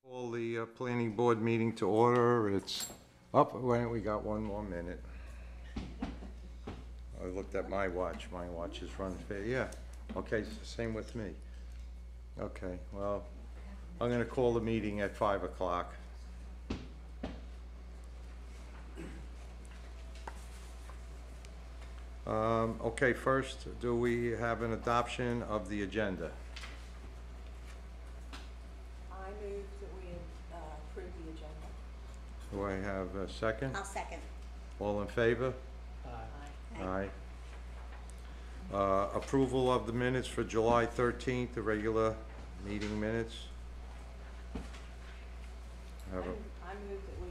Call the planning board meeting to order. It's up, wait, we got one more minute. I looked at my watch is running fair, yeah. Okay, same with me. Okay, well, I'm gonna call the meeting at 5 o'clock. Okay, first, do we have an adoption of the agenda? I move that we approve the agenda. Do I have a second? I'll second. All in favor? Aye. Approval of the minutes for July 13th, the regular meeting minutes. Have a- I move that we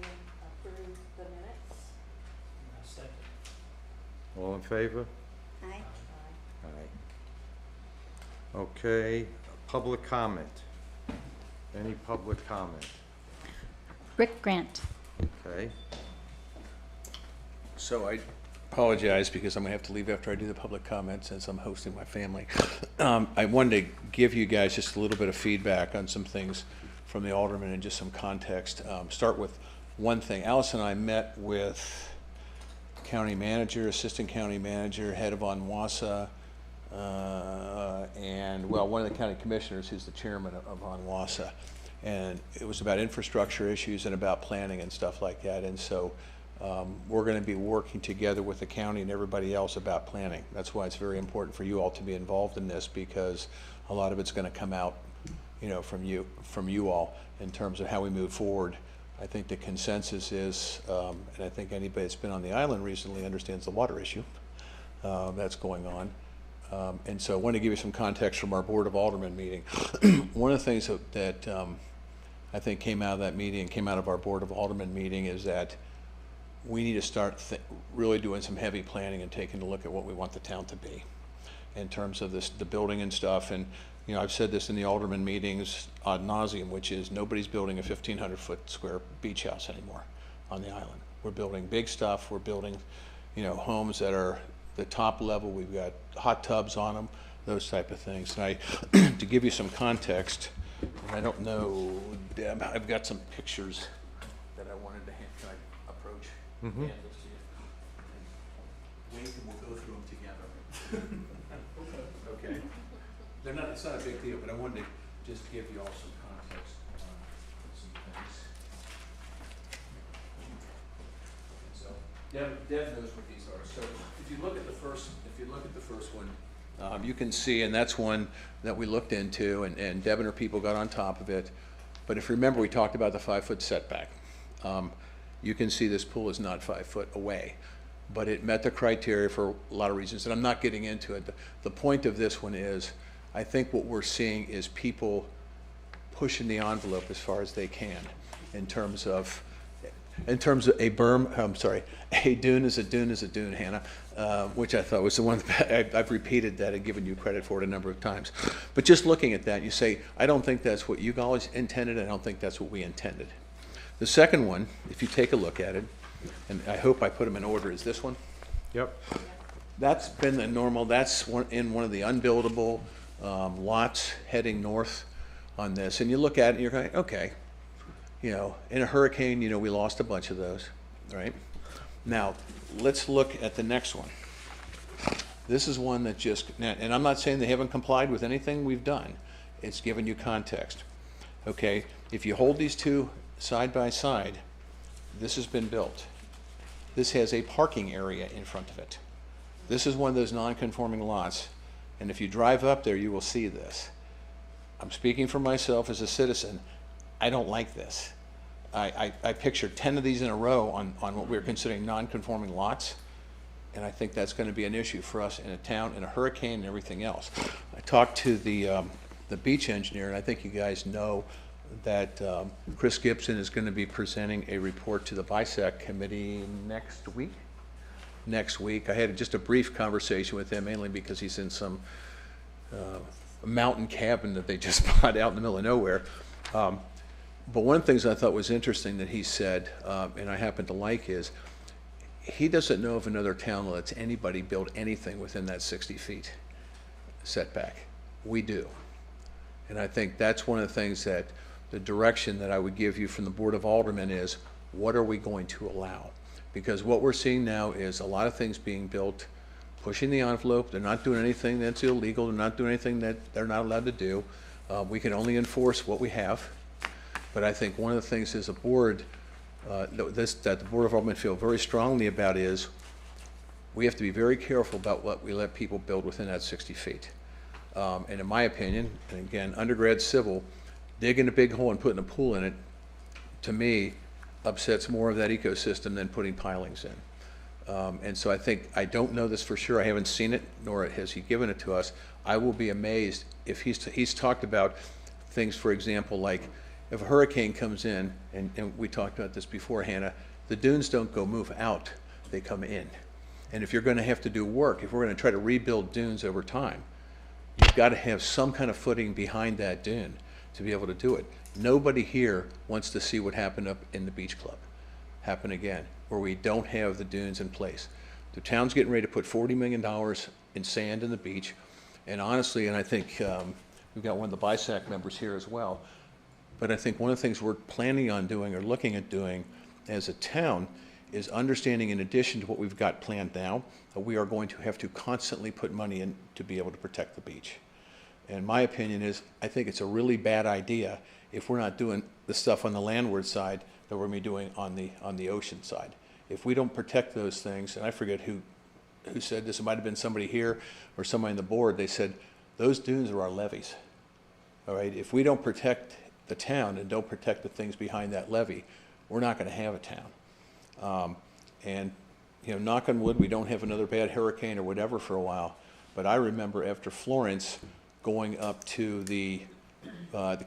approve the minutes. Second. All in favor? Aye. Aye. Okay, public comment. Any public comment? Rick Grant. Okay, So I apologize because I'm gonna have to leave after I do the public comment since I'm hosting my family. I wanted to give you guys just a little bit of feedback on some things from the alderman and just some context. Start with one thing. Alice and I met with county manager, assistant county manager, head of ONWASA, and, well, one of the county commissioners who's the chairman of ONWASA. And it was about infrastructure issues and about planning and stuff like that. And so we're going to be working together with the county and everybody else about planning. That's why it's very important for you all to be involved in this, because a lot of it's going to come out, you know, from you all in terms of how we move forward. I think the consensus is, and I think anybody that's been on the island recently understands the water issue that's going on. And so I want to give you some context from our Board of Aldermen meeting. One of the things that I think came out of that meeting, came out of our Board of Aldermen meeting, is that we need to start really doing some heavy planning and taking a look at what we want the town to be in terms of the building and stuff. And, you know, I've said this in the Alderman meetings ad nauseum, which is nobody's building a 1,500-foot square beach house anymore on the island. We're building big stuff. We're building, you know, homes that are the top level. We've got hot tubs on them, those type of things. And to give you some context, and I don't know, Deb, I've got some pictures that I wanted to hand. Can I approach? Mhm. Yeah, let's see. And Wade and we'll go through them together. Okay. They're not, it's not a big deal, but I wanted to just give you all some context on some things. So, Deb knows what these are. So if you look at the first one, you can see, and that's one that we looked into, and Deb and her people got on top of it. But if you remember, we talked about the 5-foot setback. You can see this pool is not 5 foot away, but it met the criteria for a lot of reasons, and I'm not getting into it. The point of this one is, I think what we're seeing is people pushing the envelope as far as they can in terms of a berm, I'm sorry, a dune is a dune is a dune, Hannah, which I thought was the one, I've repeated that and given you credit for it a number of times. But just looking at that, you say, I don't think that's what you guys intended, I don't think that's what we intended. The second one, if you take a look at it, and I hope I put them in order, is this one. Yep, That's been the normal, that's in one of the unbuildable lots heading north on this. And you look at it and you're going, okay, you know, in a hurricane, you know, we lost a bunch of those, right? Now, let's look at the next one. This is one that just, and I'm not saying they haven't complied with anything we've done. It's giving you context. Okay, if you hold these two side by side, this has been built. This has a parking area in front of it. This is one of those non-conforming lots, and if you drive up there, you will see this. I'm speaking for myself as a citizen. I don't like this. I pictured 10 of these in a row on what we're considering non-conforming lots, and I think that's going to be an issue for us in a town, in a hurricane, and everything else. I talked to the beach engineer, and I think you guys know that Chris Gibson is going to be presenting a report to the BISAC committee next week. I had just a brief conversation with him, mainly because he's in some mountain cabin that they just bought out in the middle of nowhere. But one of the things I thought was interesting that he said, and I happen to like, is he doesn't know of another town that lets anybody build anything within that 60 feet setback. We do. And I think that's one of the things that the direction that I would give you from the Board of Aldermen is, what are we going to allow? Because what we're seeing now is a lot of things being built, pushing the envelope. They're not doing anything that's illegal. They're not doing anything that they're not allowed to do. We can only enforce what we have. But I think one of the things as a board, that the Board of Aldermen feel very strongly about is, we have to be very careful about what we let people build within that 60 feet. And in my opinion, and again, undergrad civil, digging a big hole and putting a pool in it, to me, upsets more of that ecosystem than putting pilings in. And so I don't know this for sure. I haven't seen it, nor has he given it to us. I will be amazed if he's talked about things, for example, like if a hurricane comes in, and we talked about this before, Hannah, the dunes don't go move out, they come in. And if you're going to have to do work, if we're going to try to rebuild dunes over time, you've got to have some kind of footing behind that dune to be able to do it. Nobody here wants to see what happened up in the beach club happen again, where we don't have the dunes in place. The town's getting ready to put $40 million in sand in the beach, and honestly, and I think we've got one of the BISAC members here as well, but I think one of the things we're planning on doing or looking at doing as a town is understanding, in addition to what we've got planned now, that we are going to have to constantly put money in to be able to protect the beach. And my opinion is, I think it's a really bad idea if we're not doing the stuff on the landward side that we're going to be doing on the ocean side. If we don't protect those things, and I forget who said this, it might have been somebody here or somebody on the board, they said, those dunes are our levees. All right, if we don't protect the town and don't protect the things behind that levee, we're not going to have a town. And you know, knock on wood, we don't have another bad hurricane or whatever for a while. But I remember after Florence, going up to the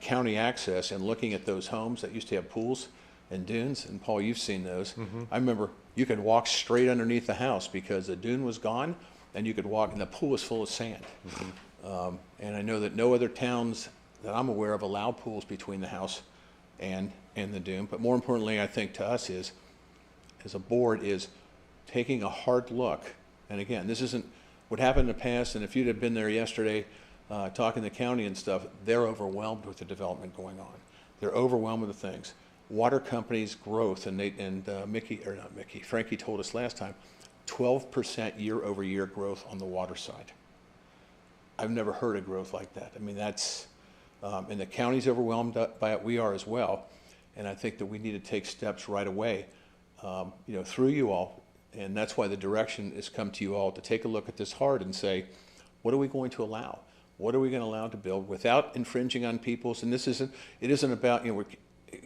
county access and looking at those homes that used to have pools and dunes, and Paul, you've seen those. Mm-hmm. I remember you could walk straight underneath the house because the dune was gone, and you could walk, and the pool was full of sand. Mm-hmm. And I know that no other towns that I'm aware of allow pools between the house and the dune. But more importantly, I think to us is, as a board, is taking a hard look. And again, this isn't what happened in the past, and if you'd have been there yesterday talking to the county and stuff, they're overwhelmed with the development going on. They're overwhelmed with the things. Water companies' growth, and Frankie told us last time, 12% year-over-year growth on the water side. I've never heard of growth like that. I mean, that's, and the county's overwhelmed by it. We are as well. And I think that we need to take steps right away, you know, through you all. And that's why the direction has come to you all to take a look at this hard and say, what are we going to allow? What are we going to allow to build without infringing on people's? And it isn't about, you know, we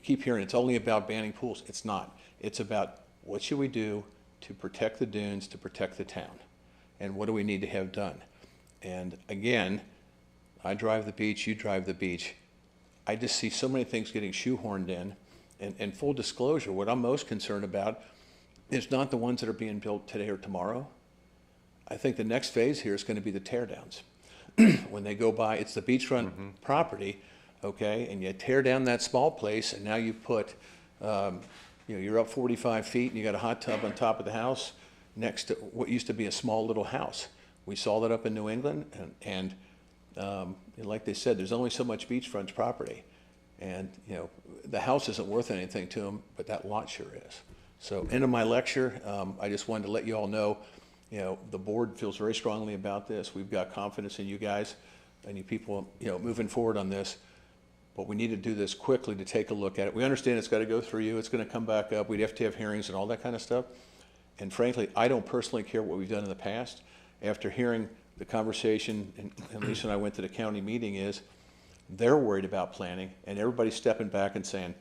keep hearing it's only about banning pools. It's not. It's about what should we do to protect the dunes, to protect the town, and what do we need to have done? And again, I drive the beach, you drive the beach. I just see so many things getting shoehorned in. And full disclosure, what I'm most concerned about is not the ones that are being built today or tomorrow. I think the next phase here is going to be the tear downs. When they go by, it's the beachfront property, okay, and you tear down that small place, and now you put, you know, you're up 45 feet, and you got a hot tub on top of the house next to what used to be a small little house. We saw that up in New England, and like they said, there's only so much beachfront property, and you know, the house isn't worth anything to them, but that lot sure is. So, end of my lecture. I just wanted to let you all know, you know, the board feels very strongly about this. We've got confidence in you guys and you people, you know, moving forward on this. But we need to do this quickly to take a look at it. We understand it's got to go through you. It's going to come back up. We'd have to have hearings and all that kind of stuff. And frankly, I don't personally care what we've done in the past. After hearing the conversation, and Lisa and I went to the county meeting, is they're worried about planning, and everybody's stepping back and saying,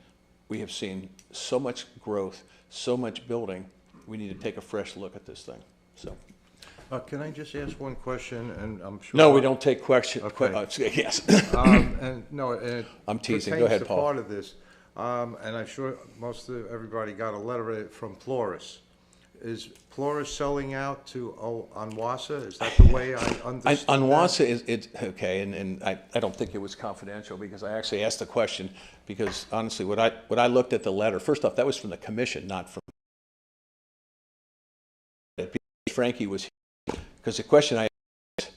we have seen so much growth, so much building, we need to take a fresh look at this thing. So, Can I just ask one question? And I'm sure. no, we don't take questions. Okay. Yes. And no, and it I'm teasing. Go pertains ahead, to Paul. part of this, and I'm sure everybody got a letter from Ploris. Is Ploris selling out to Onwassa? Is that the way I understand Onwassa is it's okay, and I don't think it was confidential because I actually asked the question because honestly, when I looked at the letter, first off, that was from the commission, not from Frankie was here, because the question I asked,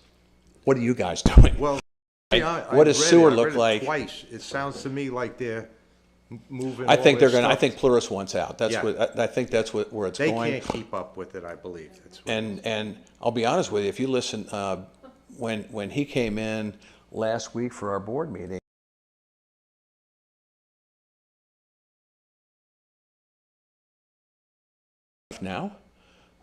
what are you guys doing? Well, what does sewer look like? Twice. It sounds to me like they're moving I all think their they're gonna, I stuff. think Plurus wants out. That's Yeah. what, I think that's where it's They going. can't keep up with it, I believe. That's what- And I'll be honest with you, if you listen, when he came in last week for our board meeting, now,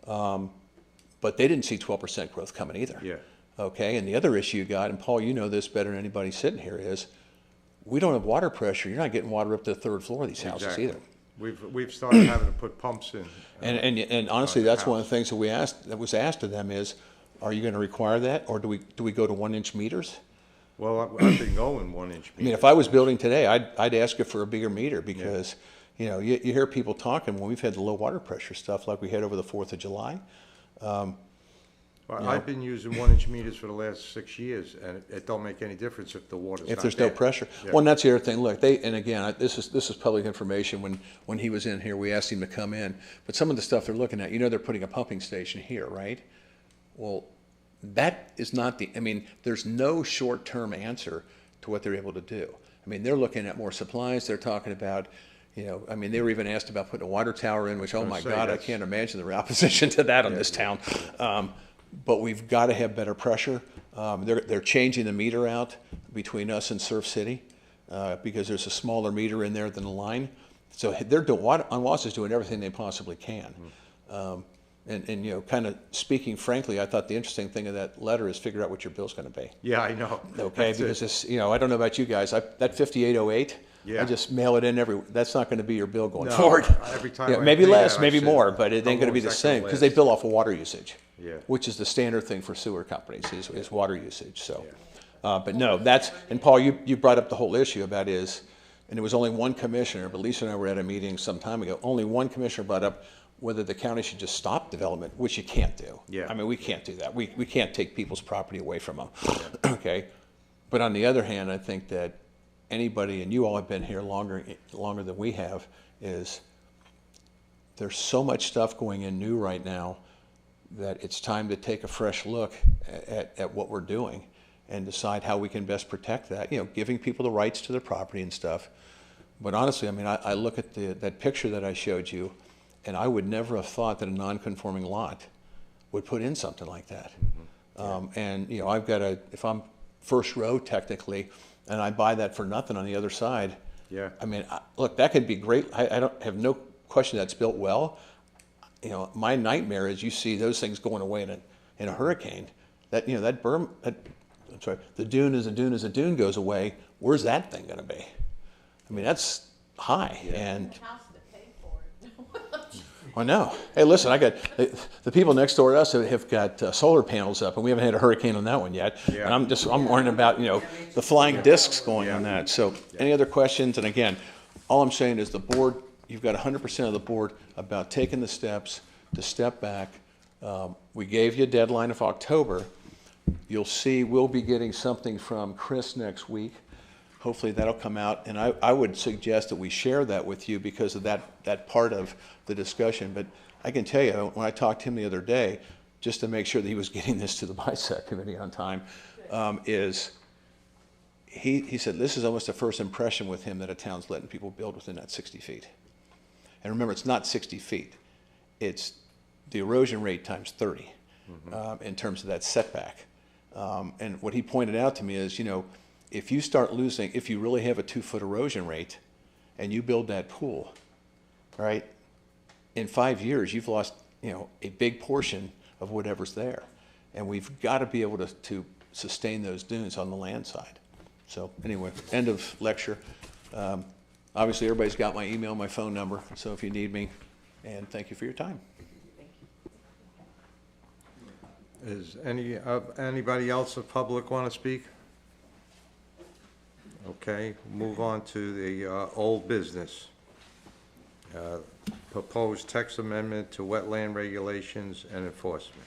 but they didn't see 12% growth coming either. Yeah. Okay, and the other issue you got, and Paul, you know this better than anybody sitting here, is we don't have water pressure. You're not getting water up to the third floor of these houses Exactly. either. We've started having to put pumps in. And honestly, the that's one of house. the things that was asked of them is, are you gonna require that, or do we go to 1-inch meters? Well, I've been going 1-inch I mean, if I was building today, I'd ask you for a bigger meter because, you know, you hear people talking when we've had the low water pressure stuff like we had over the 4th of July. I've been using 1-inch meters for the last 6 years, and it don't make any difference if the water's If not there's no there. pressure. Yeah. Well, and that's the other thing. Look, and again, this is public information. When he was in here, we asked him to come in. But some of the stuff they're looking at, you know, they're putting a pumping station here, right? Well, that is not I mean, there's no short-term answer to what they're able to do. I mean, they're looking at more supplies. They're talking about, you know, I mean, they were even asked about putting a water tower in, which, oh my say, God, I that's- can't imagine the opposition to that in this town. But we've got to have better pressure. They're changing the meter out between us and Surf City because there's a smaller meter in there than the line. So they're doing, Onwas is doing everything they possibly can. And you know, kind of speaking frankly, I thought the interesting thing of that letter is figure out what your bill's going to be. Yeah, I know. Okay, That's it. because it's, you know, I don't know about you guys, that 5808, Yeah. I just mail it in that's not going to be your bill going No, forward. every time Yeah, I maybe pay less, that, I maybe say, more, but it how ain't going to long be is the that same gonna because they last? bill off of water usage. Yeah. Which is the standard thing for sewer companies is water usage. So, but no, and Paul, you brought up the whole issue about and there was only one commissioner, but Lisa and I were at a meeting some time ago. Only one commissioner brought up whether the county should just stop development, which you can't do. Yeah. I mean, we can't do that. We can't take people's property away from them. Okay. But on the other hand, I think that anybody, and you all have been here longer than we have, is there's so much stuff going in new right now that it's time to take a fresh look at what we're doing and decide how we can best protect that, you know, giving people the rights to their property and stuff. But honestly, I mean, I look at that picture that I showed you, and I would never have thought that a non-conforming lot would put in something like that. And, you know, if I'm first row technically, and I buy that for nothing on the other side, Yeah. I mean, look, that could be great. I don't have no question that's built well. You know, my nightmare is you see those things going away in a hurricane. That, you know, that berm, I'm sorry, the dune as a dune goes away. Where's that thing going to be? I mean, that's high. And House that paid for it. I know. Hey, listen, I got the people next door to us have got solar panels up, and we haven't had a hurricane on that one yet. Yeah. And I'm worrying about, you know, the flying discs going on that. So, any other questions? And again, all I'm saying is the board. You've got 100% of the board about taking the steps to step back. We gave you a deadline of October. You'll see we'll be getting something from Chris next week. Hopefully that'll come out, and I would suggest that we share that with you because of that part of the discussion. But I can tell you, when I talked to him the other day, just to make sure that he was getting this to the BISAC committee on time, he said this is almost a first impression with him that a town's letting people build within that 60 feet. And remember, it's not 60 feet. It's the erosion rate times 30 in terms of that setback. And what he pointed out to me is, you know, if you really have a 2-foot erosion rate and you build that pool, right, in 5 years, you've lost, you know, a big portion of whatever's there. And we've got to be able to sustain those dunes on the land side. So anyway, end of lecture. Obviously, everybody's got my email, my phone number, so if you need me, and thank you for your time. Is anybody else of public want to speak? Okay, move on to the old business. Proposed text amendment to wetland regulations and enforcement.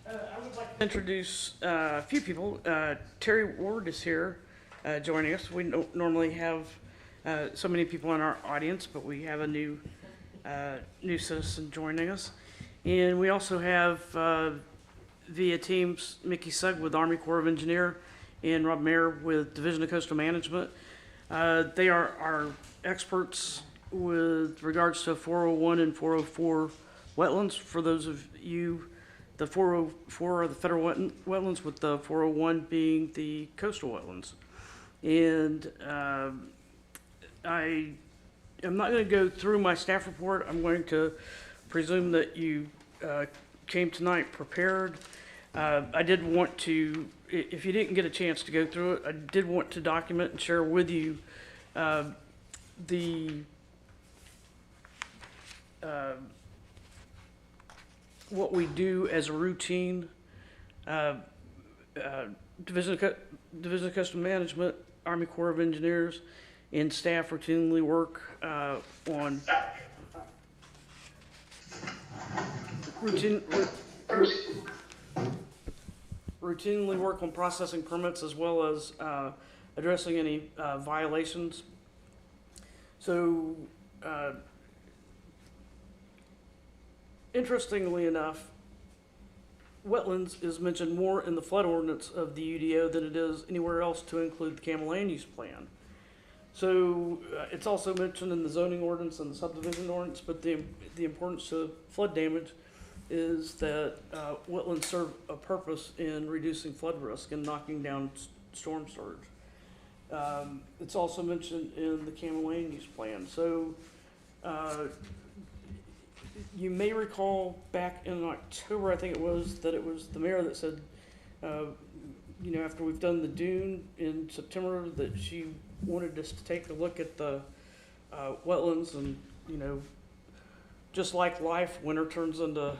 I would like to introduce a few people. Terry Ward is here joining us. We don't normally have so many people in our audience, but we have a new citizen joining us. And we also have via Teams Mickey Sugg with Army Corps of Engineer and Rob Mayer with Division of Coastal Management. They are our experts with regards to 401 and 404 wetlands. For those of you, the 404 are the federal wetlands, with the 401 being the coastal wetlands. And I am not going to go through my staff report. I'm going to presume that you came tonight prepared. I did want to, if you didn't get a chance to go through it, I did want to document and share with you what we do as a routine. Division of Coastal Management, Army Corps of Engineers, and staff routinely work routinely work on processing permits, as well as addressing any violations. So, interestingly enough, wetlands is mentioned more in the flood ordinance of the UDO than it is anywhere else to include the Campbell Land Use Plan. So it's also mentioned in the zoning ordinance and the subdivision ordinance, but the importance of flood damage is that wetlands serve a purpose in reducing flood risk and knocking down storm surge. It's also mentioned in the Campbell Land Use Plan. So you may recall back in October, I think it was, that it was the mayor that said, you know, after we've done the dune in September, that she wanted us to take a look at the wetlands. And, you know, just like life, winter turns into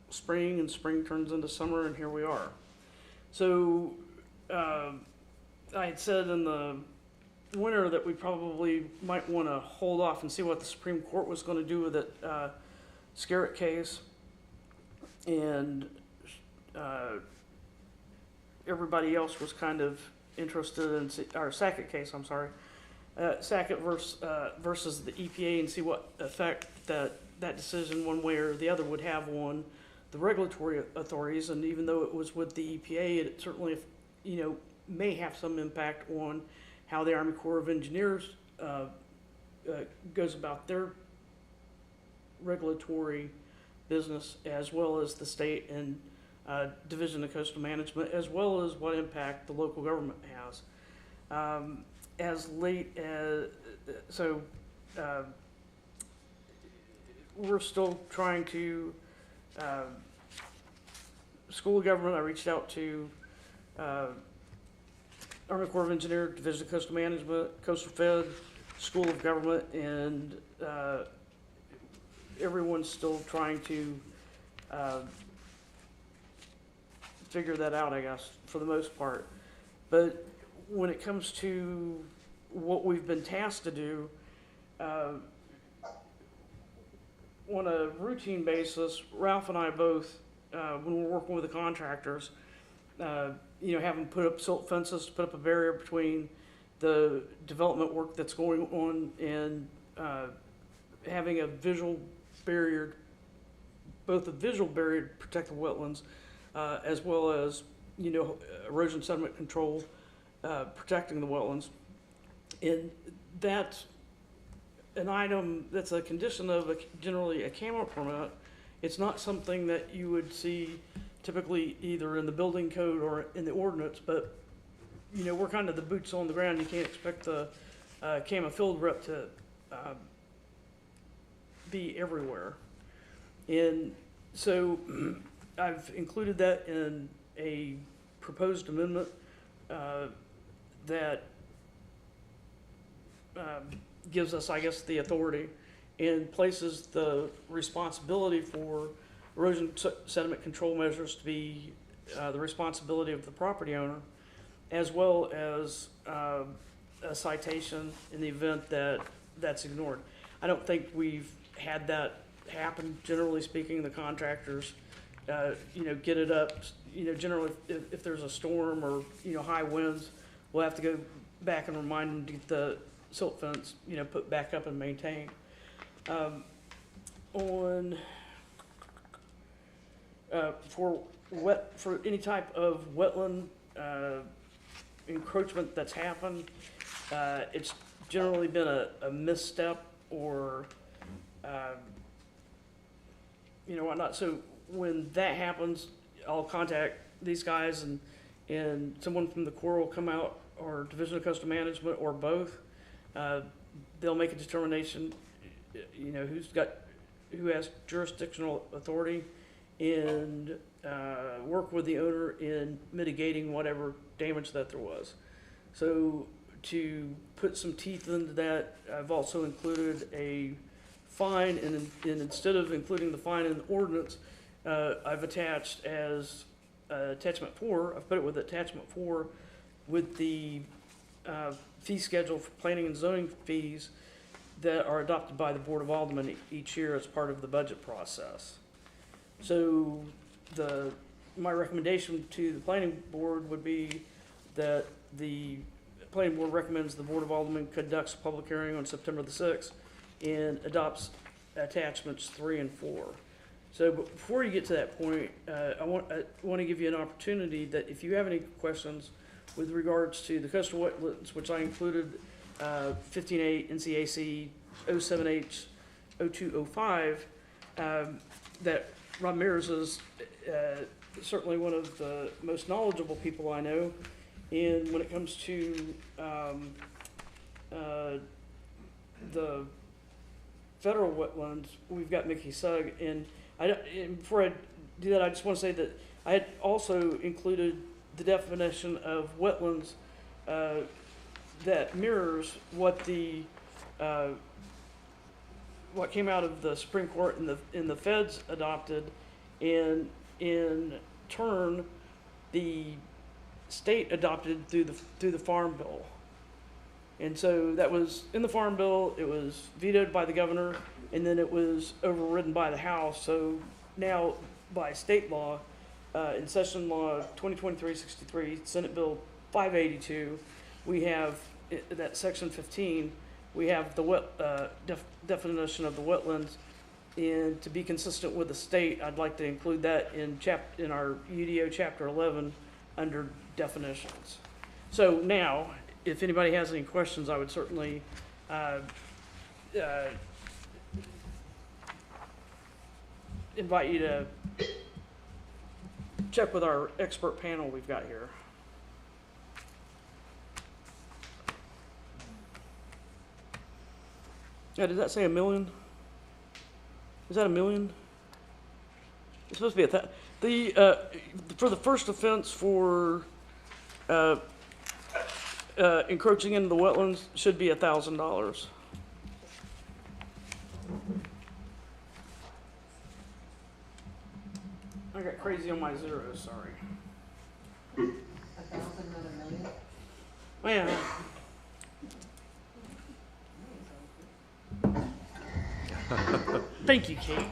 spring and spring turns into summer, and here we are. So I had said in the winter that we probably might want to hold off and see what the Supreme Court was going to do with that Scarrett case. And everybody else was kind of interested in, our Sackett case, I'm sorry, Sackett versus the EPA, and see what effect that decision, one way or the other, would have on the regulatory authorities. And even though it was with the EPA, it certainly, you know, may have some impact on how the Army Corps of Engineers goes about their regulatory business, as well as the state and Division of Coastal Management, as well as what impact the local government has. As late as, so we're still trying to, School of Government, I reached out to Army Corps of Engineers, Division of Coastal Management, Coastal Fed, School of Government, and everyone's still trying to figure that out, I guess, for the most part. But when it comes to what we've been tasked to do, on a routine basis, Ralph and I both, when we're working with the contractors, you know, having put up silt fences to put up a barrier between the development work that's going on, and having a visual barrier, both a visual barrier to protect the wetlands, as well as, you know, erosion sediment control, protecting the wetlands. And that's an item that's a condition of generally a CAMA permit. It's not something that you would see typically either in the building code or in the ordinance, but, you know, we're kind of the boots on the ground. You can't expect the CAMA field rep to be everywhere. And so I've included that in a proposed amendment that gives us, I guess, the authority and places the responsibility for erosion sediment control measures to be the responsibility of the property owner, as well as a citation in the event that that's ignored. I don't think we've had that happen. Generally speaking, the contractors, you know, get it up. You know, generally, if there's a storm or, you know, high winds, we'll have to go back and remind them to get the silt fence, you know, put back up and maintained. For any type of wetland encroachment that's happened, it's generally been a misstep or, whatnot. So when that happens, I'll contact these guys and someone from the Corps will come out, or Division of Coastal Management, or both. They'll make a determination, who has jurisdictional authority, and work with the owner in mitigating whatever damage that there was. So to put some teeth into that, I've also included a fine, and instead of including the fine in the ordinance, I've attached as attachment 4, I've put it with attachment 4 with the fee schedule for planning and zoning fees that are adopted by the Board of Aldermen each year as part of the budget process. So my recommendation to the planning board would be that the planning board recommends the Board of Aldermen conducts a public hearing on September the 6th and adopts attachments 3 and 4. So but before you get to that point, I want to give you an opportunity that if you have any questions with regards to the coastal wetlands, which I included 15A NCAC 07H 0205, that Ramirez is certainly one of the most knowledgeable people I know. And when it comes to the federal wetlands, we've got Mickey Sugg. And before I do that, I just want to say that I had also included the definition of wetlands that mirrors what what came out of the Supreme Court and the feds adopted, and in turn the state adopted through the Farm Bill. And so that was in the Farm Bill, it was vetoed by the governor, and then it was overridden by the House. So now by state law, in Session Law 2023-63, Senate Bill 582, we have that Section 15, we have the definition of the wetlands. And to be consistent with the state, I'd like to include that in our UDO Chapter 11 under definitions. So now, if anybody has any questions, I would certainly invite you to check with our expert panel we've got here. Yeah, did that say $1 million? Is that $1 million? It's supposed to be for the first offense for encroaching into the wetlands should be $1,000. I got crazy on my zeros, sorry. 1,000, not 1 million? Man. Thank you, Kate.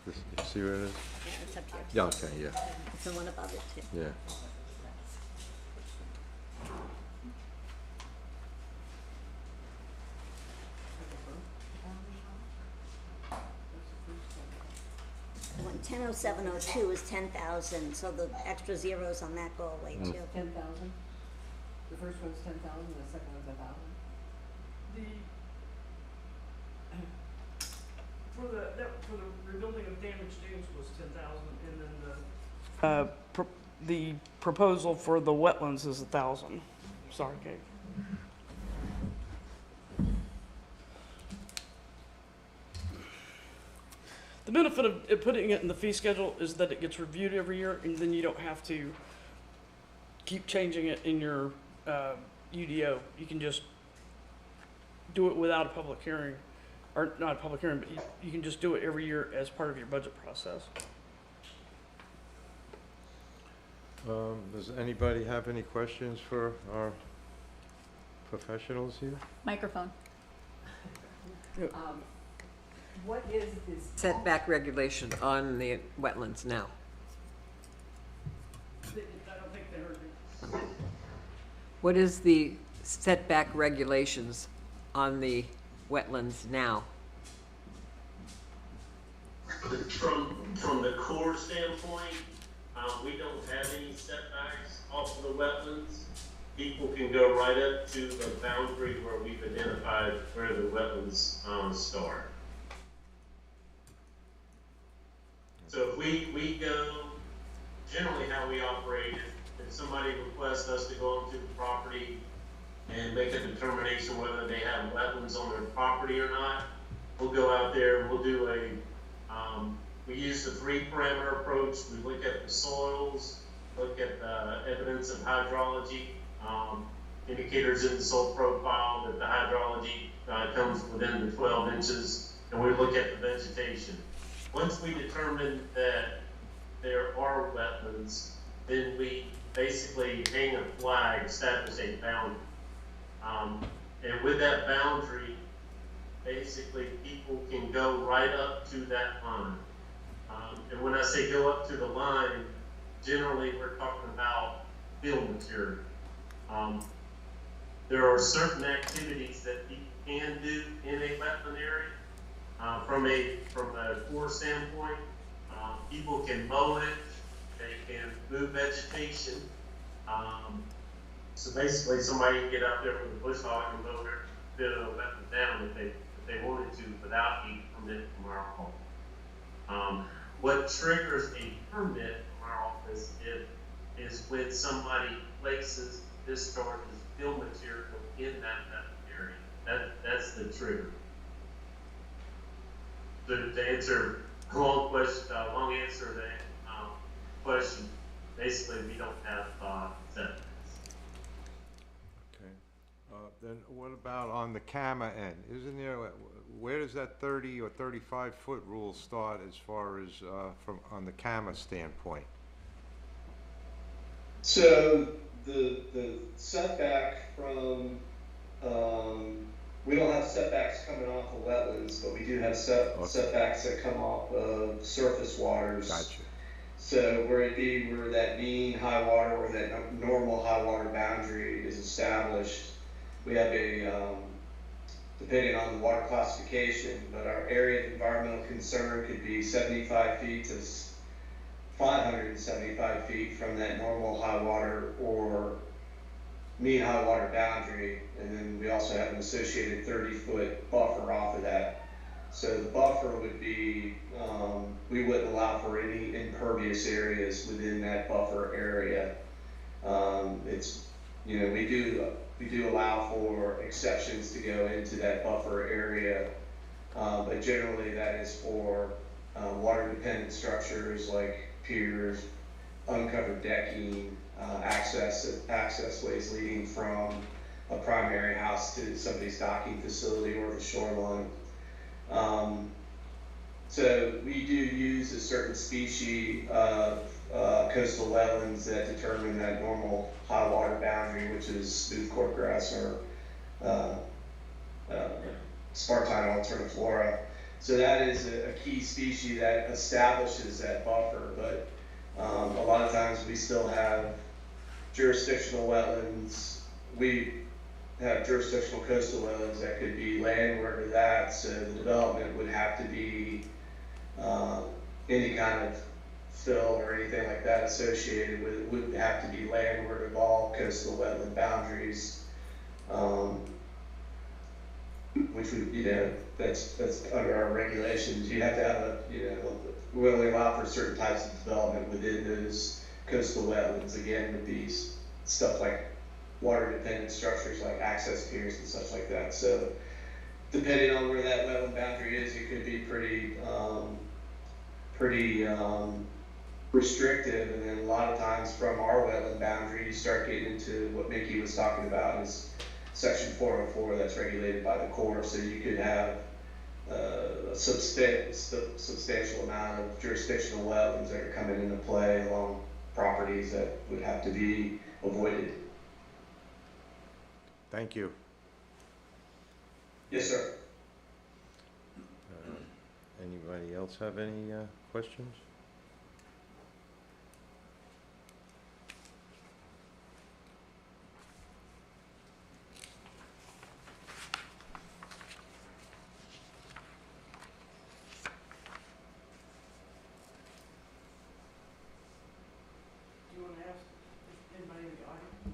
You see where it is? Yeah, it's up here. Yeah, okay, yeah, It's the one above it, too. yeah. The one, 100702 is 10,000, so the extra zeros on that go away, too. 10,000? The first one's 10,000, the second one's 1,000? For the rebuilding of damaged dunes was 10,000, and then the proposal for the wetlands is 1,000. Sorry, Kate. The benefit of putting it in the fee schedule is that it gets reviewed every year, and then you don't have to keep changing it in your UDO. You can just do it without a public hearing, or not a public hearing, but you can just do it every year as part of your budget process. Does anybody have any questions for our professionals here? Microphone. What is this setback regulation on the wetlands now? I don't think they heard me. What is the setback regulations on the wetlands now? From the Corps standpoint, We don't have any setbacks off of the wetlands. People can go right up to the boundary where we've identified where the wetlands, start. So if we go, generally how we operate is if somebody requests us to go onto the property and make a determination whether they have wetlands on their property or not, we'll go out there and we'll do we use the 3-parameter approach. We look at the soils, look at the evidence of hydrology, indicators in the soil profile that the hydrology comes within the 12 inches, and we look at the vegetation. Once we determine that there are wetlands, then we basically hang a flag, establish a boundary. And with that boundary, basically people can go right up to that line. And when I say go up to the line, generally we're talking about fill material. There are certain activities that people can do in a wetland area. From a core standpoint, people can mow it, they can move vegetation. So basically somebody can get out there with a bush hog and mow their wetland down if they wanted to without a permit from our office. What triggers a permit from our office is when somebody places, discharges fill material in that area. That's the trigger. To answer a long answer to that question, basically we don't have setbacks. Okay. Then what about on the CAMA end? Isn't there, where does that 30 or 35-foot rule start as far as on the CAMA standpoint? So the setback from, we don't have setbacks coming off of wetlands, but we do have setbacks that come off of surface waters. Gotcha. So where that mean high water or that normal high water boundary is established, we have depending on the water classification, but our area of environmental concern could be 75 feet to 575 feet from that normal high water or mean high water boundary, and then we also have an associated 30-foot buffer off of that. So the buffer would be, we wouldn't allow for any impervious areas within that buffer area. It's, you know, we do allow for exceptions to go into that buffer area, but generally that is for water-dependent structures like piers, uncovered decking, access ways leading from a primary house to somebody's docking facility or the shoreline. So we do use a certain species of coastal wetlands that determine that normal high water boundary, which is smooth cordgrass or Spartina alterniflora. So that is a key species that establishes that buffer, but a lot of times we still have jurisdictional wetlands. We have jurisdictional coastal wetlands that could be landward to that, so the development would have to be any kind of fill or anything like that associated with it would have to be landward of all coastal wetland boundaries, which would, you know, that's under our regulations. You have to have we only allow for certain types of development within those coastal wetlands. Again, would be stuff like water-dependent structures like access piers and such like that. So depending on where that wetland boundary is, it could be pretty restrictive. And then a lot of times from our wetland boundary, you start getting into what Mickey was talking about is Section 404 that's regulated by the Corps. So you could have a substantial amount of jurisdictional wetlands that are coming into play along properties that would have to be avoided. Thank you. Yes, sir. Anybody else have any questions?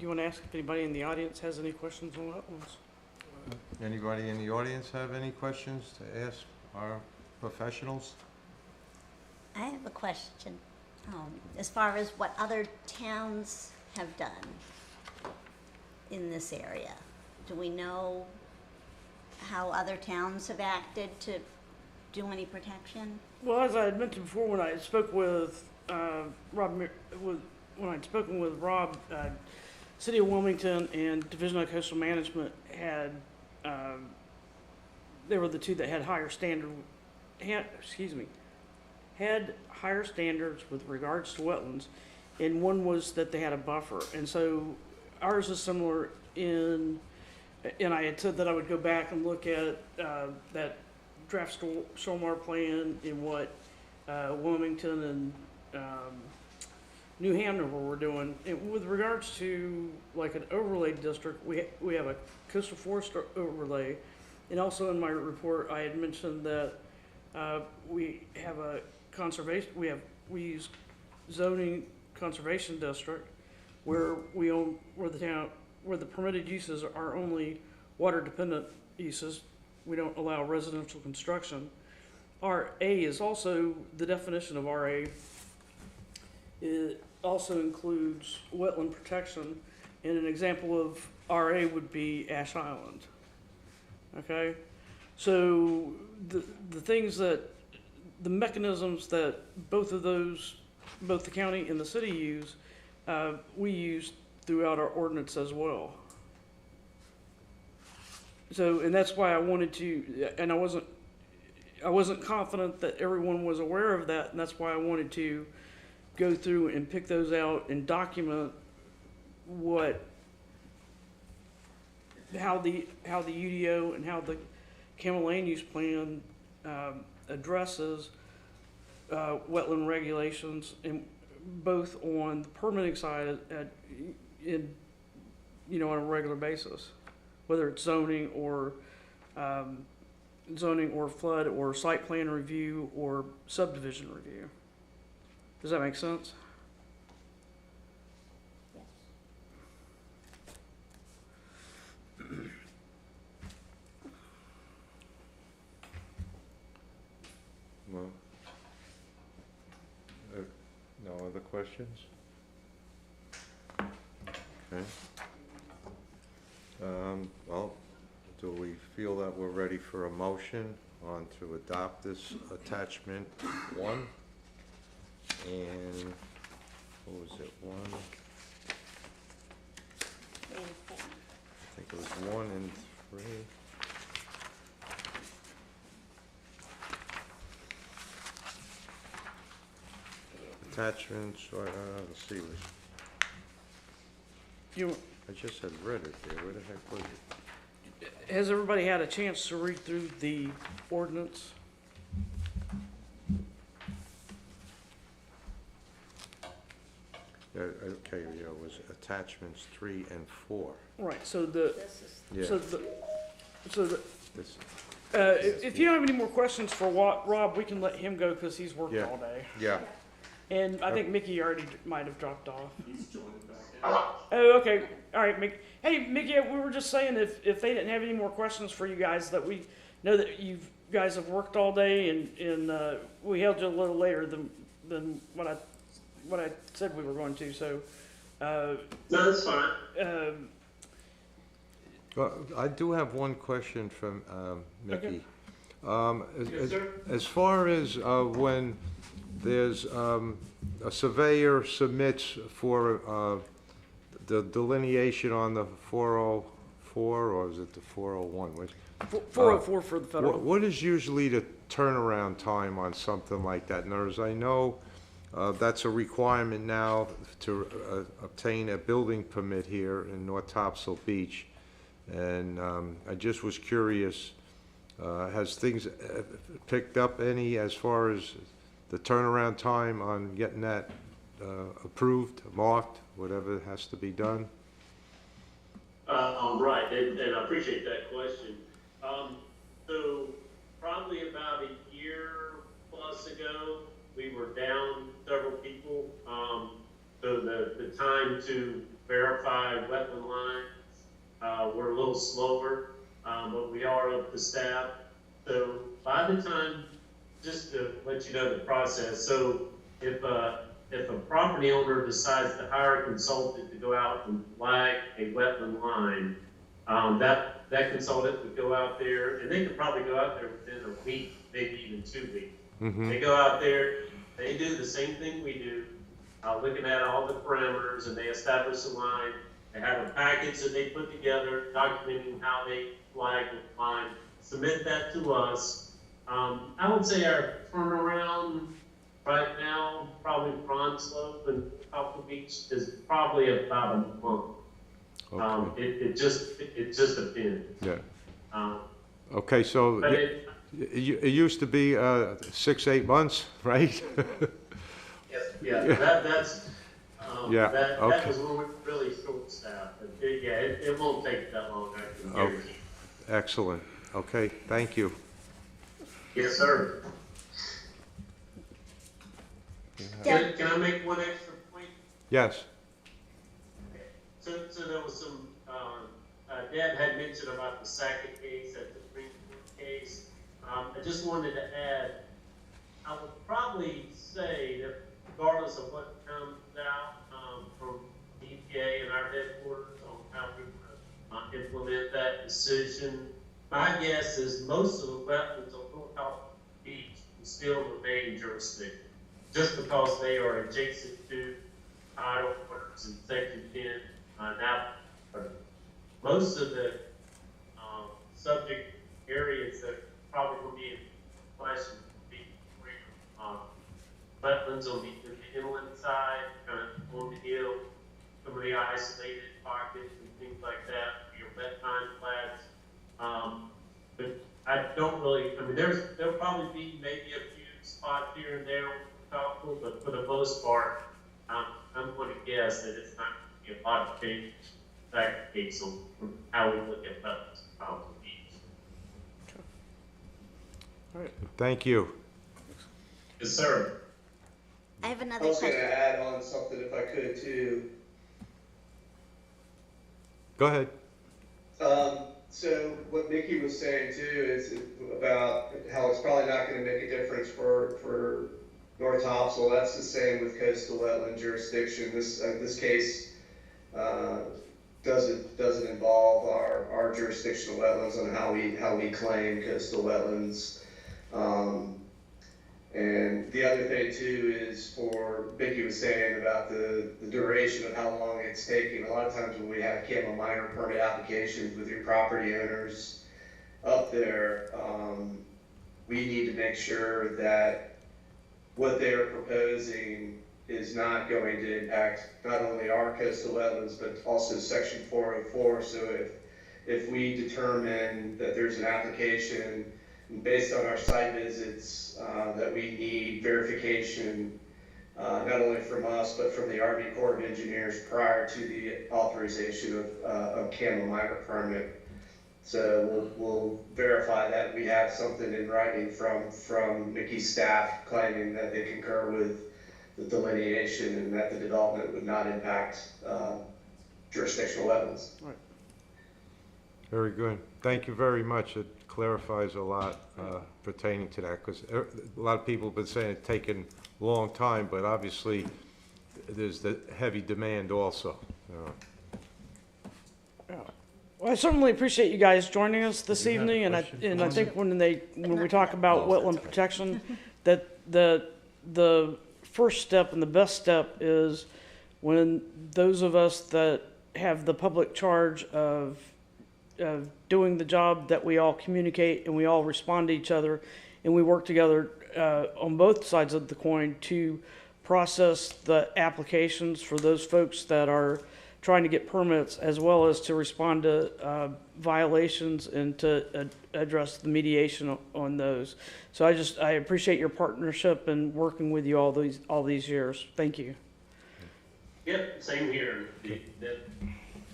you want to ask if anybody in the audience has any questions on wetlands? Anybody in the audience have any questions to ask our professionals? I have a question, as far as what other towns have done in this area. Do we know how other towns have acted to do any protection? Well, as I had mentioned before, when I spoke with when I'd spoken with Rob, City of Wilmington and Division of Coastal Management had, they were the two that had higher had higher standards with regards to wetlands, and one was that they had a buffer, and so ours is similar in, and I had said that I would go back and look at that draft stormwater plan in what Wilmington and New Hanover were doing. And with regards to like an overlay district, we have a coastal forest overlay, and also in my report I had mentioned that we have a conservation. We use zoning conservation district where we own where the permitted uses are only water dependent uses. We don't allow residential construction. RA is also, the definition of RA, it also includes wetland protection, and an example of RA would be Ash Island. Okay? So the things that, the mechanisms that both the county and the city use, we use throughout our ordinance as well. So, and that's why I wanted to, and I wasn't confident that everyone was aware of that, and that's why I wanted to go through and pick those out and document how the UDO and how the Campbell Land Use Plan addresses wetland regulations, and both on the permitting side on a regular basis, whether it's zoning or flood or site plan review or subdivision review. Does that make sense? Well, no other questions? Okay. Well, do we feel that we're ready for a motion on to adopt this attachment 1? And what was it, 1? I think it was 1 and 3. Attachments, let's see, I just had read it there, where the heck was it? Has everybody had a chance to read through the ordinance? Okay, yeah, it was attachments 3 and 4. Right, so Yeah. This, if you don't have any more questions for Rob, we can let him go because he's worked Yeah. all day. yeah, And I think Mickey already might have dropped off. Oh, okay. All right, Mickey. Hey, Mickey, we were just saying if they didn't have any more questions for you guys, that we know that you guys have worked all day, and we held you a little later than what I said we were going to. So, No, that's fine. well, I do have one question from Mickey. Yes, sir. As far as when there's a surveyor submits for the delineation on the 404, or is it the 401? 404 for the federal. What is usually the turnaround time on something like that? In other words, I know that's a requirement now to obtain a building permit here in North Topsail Beach. And I just was curious, has things picked up any as far as the turnaround time on getting that approved, marked, whatever has to be done? Right, and I appreciate that question. So probably about a year plus ago, we were down several people. So the time to verify wetland lines. We're a little slower, but we are up to staff. So by the time, just to let you know the process, so if a property owner decides to hire a consultant to go out and flag a wetland line, that consultant would go out there, and they could probably go out there within a week, maybe even 2 weeks. They go out there, they do the same thing we do, looking at all the parameters, and they establish a line. They have a package that they put together documenting how they flag the line, submit that to us. I would say our turnaround right now, probably Pond Slope and Poplar Beach, is probably about a month. Okay. It just depends. Yeah. Okay, so But it used to be 6-8 months, right? yeah, that's, Yeah, that okay. was when we were really short staffed. But it won't take that long, I can guarantee. Excellent. Okay, thank you. Yes, sir. Deb, Can I make one extra point? Yes. So there was some, Deb had mentioned about the second case, that the Supreme Court case. I just wanted to add, I would probably say that regardless of what comes out, from the EPA and our headquarters on how we implement that decision, my guess is most of the wetlands on North Colorado Beach will still remain jurisdiction, just because they are adjacent to tidal waters in Section 10. Now, most of the subject areas that probably will be in question will be wetlands on the inland side, kind of on the hill, some of the isolated pockets and things like that, your wet pine flats. But I don't really, I mean, there'll probably be maybe a few spots here and there, but for the most part, I'm going to guess that it's not going to be a lot of change that case on how we look at wetlands on the beach. All right. Thank you. Yes, sir. I have I another was gonna question. add on something if I could too. Go ahead. So what Nikki was saying too is about how it's probably not gonna make a difference for North Topsail. That's the same with coastal wetland jurisdiction. This case, doesn't involve our jurisdictional wetlands on how we claim coastal wetlands. And the other thing too is for Vicki was saying about the duration of how long it's taking. A lot of times when we have CAMA minor permit applications with your property owners up there, we need to make sure that what they're proposing is not going to impact not only our coastal wetlands, but also Section 404. So if we determine that there's an application based on our site visits, that we need verification, not only from us, but from the Army Corps of Engineers prior to the authorization of CAMA minor permit. So we'll verify that we have something in writing from Nikki's staff claiming that they concur with the delineation and that the development would not impact jurisdictional wetlands. Very good. Thank you very much. It clarifies a lot pertaining to that, because a lot of people have been saying it's taken a long time, but obviously there's the heavy demand also. Well, I certainly appreciate you guys joining us this evening, and I think when we talk about wetland protection, that the first step and the best step is when those of us that have the public charge of doing the job, that we all communicate and we all respond to each other, and we work together on both sides of the coin to process the applications for those folks that are trying to get permits, as well as to respond to violations and to address the mediation on those. So I appreciate your partnership and working with you all these years. Thank you. Yep, same here.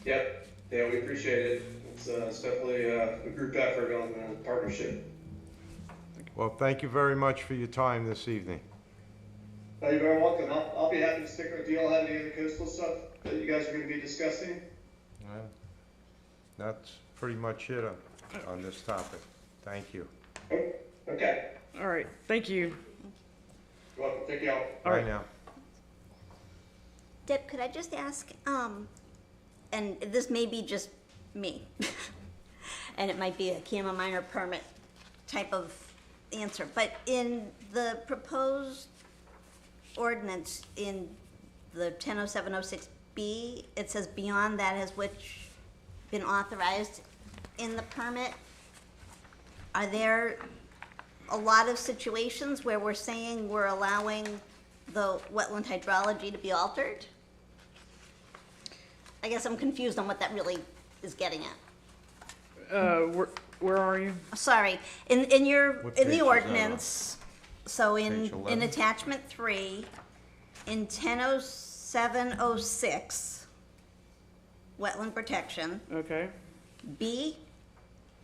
Yep, yeah, we appreciate it. It's definitely a group effort on the partnership. Well, thank you very much for your time this evening. You're very welcome. I'll be happy to stick with you. Do you all have any other coastal stuff? that you guys are gonna be discussing? Well, that's pretty much it on this topic. Thank you. Oh, okay, All right, thank you. you're welcome, thank y'all. All Bye right. now. Deb, could I just ask, and this may be just me, and it might be a CAMA minor permit type of answer, but in the proposed ordinance in the 100706B, it says beyond that has which been authorized in the permit. Are there a lot of situations where we're saying we're allowing the wetland hydrology to be altered? I guess I'm confused on what that really is getting at. Where are you? Sorry, in your, What in page is the that on? ordinance, so Page in 11? attachment 3, in 100706, wetland protection, Okay. B,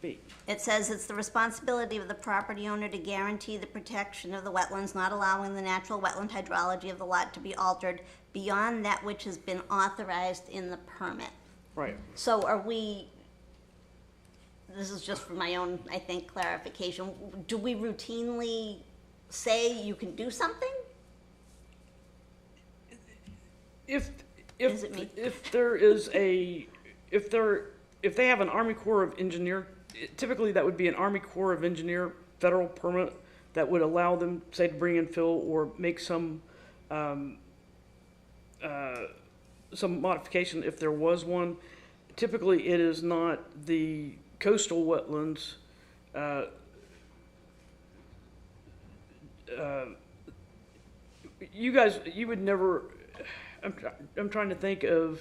B. it says it's the responsibility of the property owner to guarantee the protection of the wetlands, not allowing the natural wetland hydrology of the lot to be altered beyond that which has been authorized in the permit. Right. So are we, this is just for my own, I think, clarification, do we routinely say you can do something? If Is it me? if there is a if they have an Army Corps of Engineer, typically that would be an Army Corps of Engineer federal permit that would allow them, say, to bring in fill or make some modification if there was one. Typically, it is not the coastal wetlands. You guys, you would never. I'm trying to think of.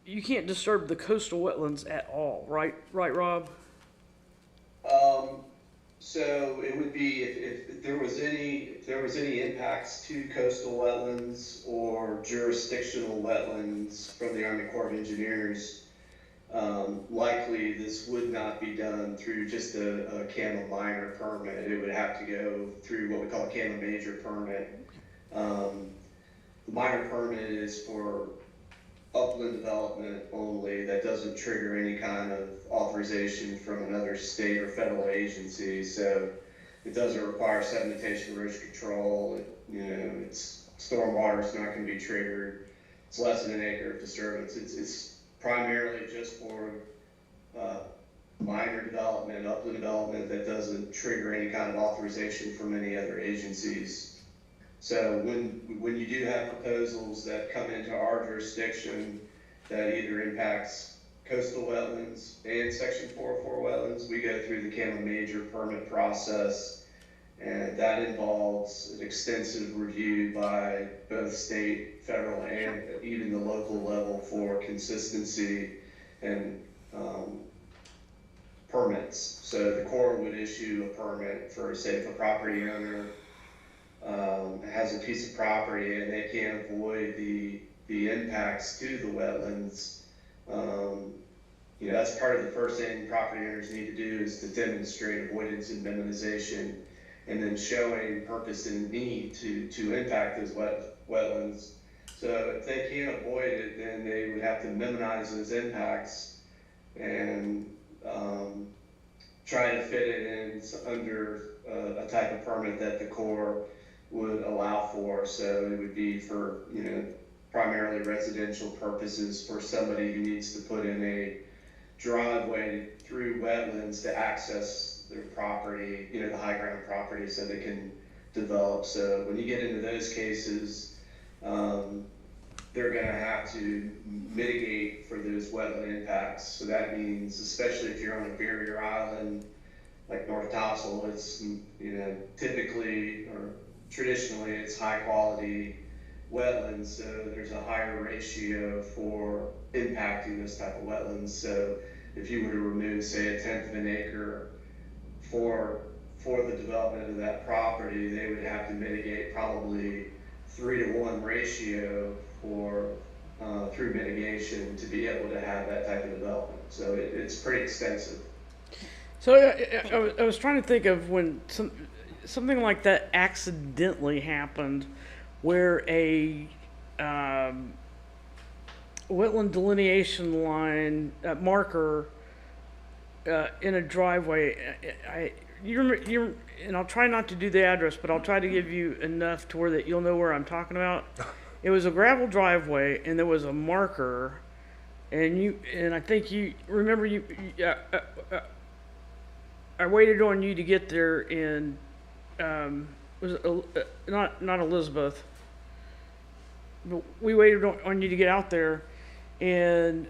You can't disturb the coastal wetlands at all, right? Right, Rob? So it would be if there was any impacts to coastal wetlands or jurisdictional wetlands from the Army Corps of Engineers, likely this would not be done through just a CAMA minor permit. It would have to go through what we call a CAMA major permit. The minor permit is for upland development only. That doesn't trigger any kind of authorization from another state or federal agency. So it doesn't require sedimentation, erosion control. It's stormwater is not going to be triggered. It's less than an acre of disturbance. It's primarily just for minor development, upland development that doesn't trigger any kind of authorization from any other agencies. So when you do have proposals that come into our jurisdiction that either impacts coastal wetlands and Section 404 wetlands, we go through the CAMA major permit process, and that involves an extensive review by both state, federal, and even the local level for consistency and permits. So the Corps would issue a permit for, say, if a property owner has a piece of property and they can't avoid the impacts to the wetlands. That's part of the first thing property owners need to do is to demonstrate avoidance and minimization, and then showing purpose and need to impact those wetlands. So if they can't avoid it, then they would have to minimize those impacts and try to fit it in under a type of permit that the Corps would allow for. So it would be for, primarily residential purposes for somebody who needs to put in a driveway through wetlands to access their property, the high ground property, so they can develop. So when you get into those cases, they're going to have to mitigate for those wetland impacts. So that means, especially if you're on a barrier island like North Topsail, it's, typically or traditionally it's high quality wetlands, so there's a higher ratio for impacting those type of wetlands. So if you were to remove, say, 1/10 of an acre for the development of that property, they would have to mitigate probably 3-to-1 ratio for through mitigation to be able to have that type of development. So it's pretty extensive. So I was trying to think of when something like that accidentally happened, where a wetland delineation line marker in a driveway. And I'll try not to do the address, but I'll try to give you enough to where that you'll know where I'm talking about. It was a gravel driveway, and there was a marker, and I think you remember I waited on you to get there in was it, not Elizabeth, but we waited on you to get out there, and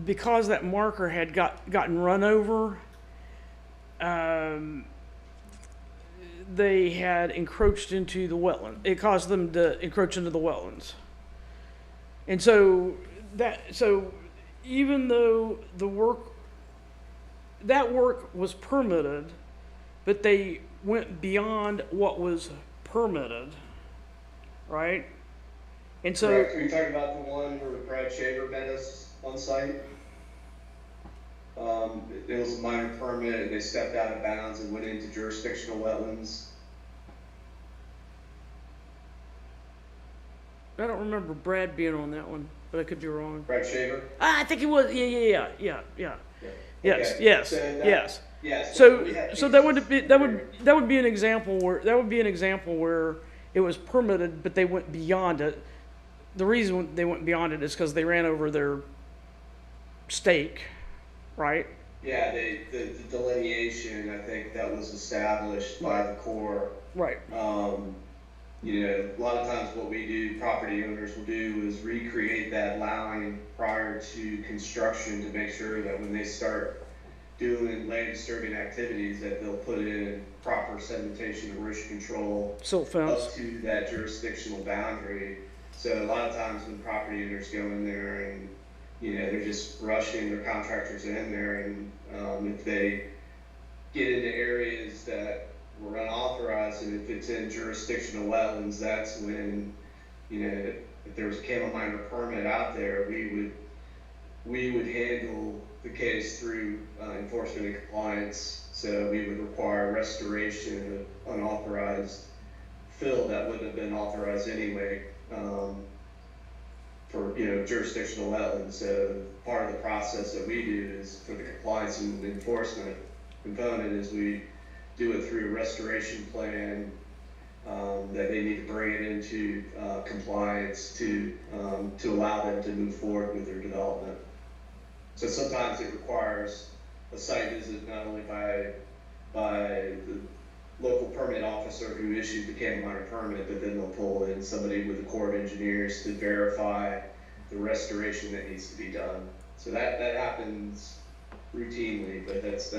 because that marker had gotten run over, they had encroached into the wetland. It caused them to encroach into the wetlands. And so even though that work was permitted, but they went beyond what was permitted, right? And so, Correct. Are you talking about the one where Brad Shaver met us on site? It was a minor permit, and they stepped out of bounds and went into jurisdictional wetlands. I don't remember Brad being on that one, but I could be wrong. Brad Shaver? I think he was. Yeah. Yes, Okay. yes, So that- yes. Yes. So we have that would cases- be an example where it was permitted, but they went beyond it. The reason they went beyond it is because they ran over their stake, right? Yeah, the delineation, I think that was established by the Corps. Right. You know, a lot of times what we do, property owners will do, is recreate that line prior to construction to make sure that when they start doing land disturbing activities, that they'll put in proper sedimentation and erosion control Silt fence. up to that jurisdictional boundary. So a lot of times when property owners go in there and, you know, they're just rushing their contractors in there, and if they get into areas that were unauthorized, and if it's in jurisdictional wetlands, that's when, you know, if there was a Campbell minor permit out there, we would handle the case through enforcement and compliance. So we would require restoration of unauthorized fill that wouldn't have been authorized anyway, for, you know, jurisdictional wetlands. So part of the process that we do is, for the compliance and enforcement component, is we do it through a restoration plan, that they need to bring it into compliance to allow them to move forward with their development. So sometimes it requires a site visit not only by the local permit officer who issued the Campbell minor permit, but then they'll pull in somebody with the Corps of Engineers to verify the restoration that needs to be done. So that happens routinely, but that's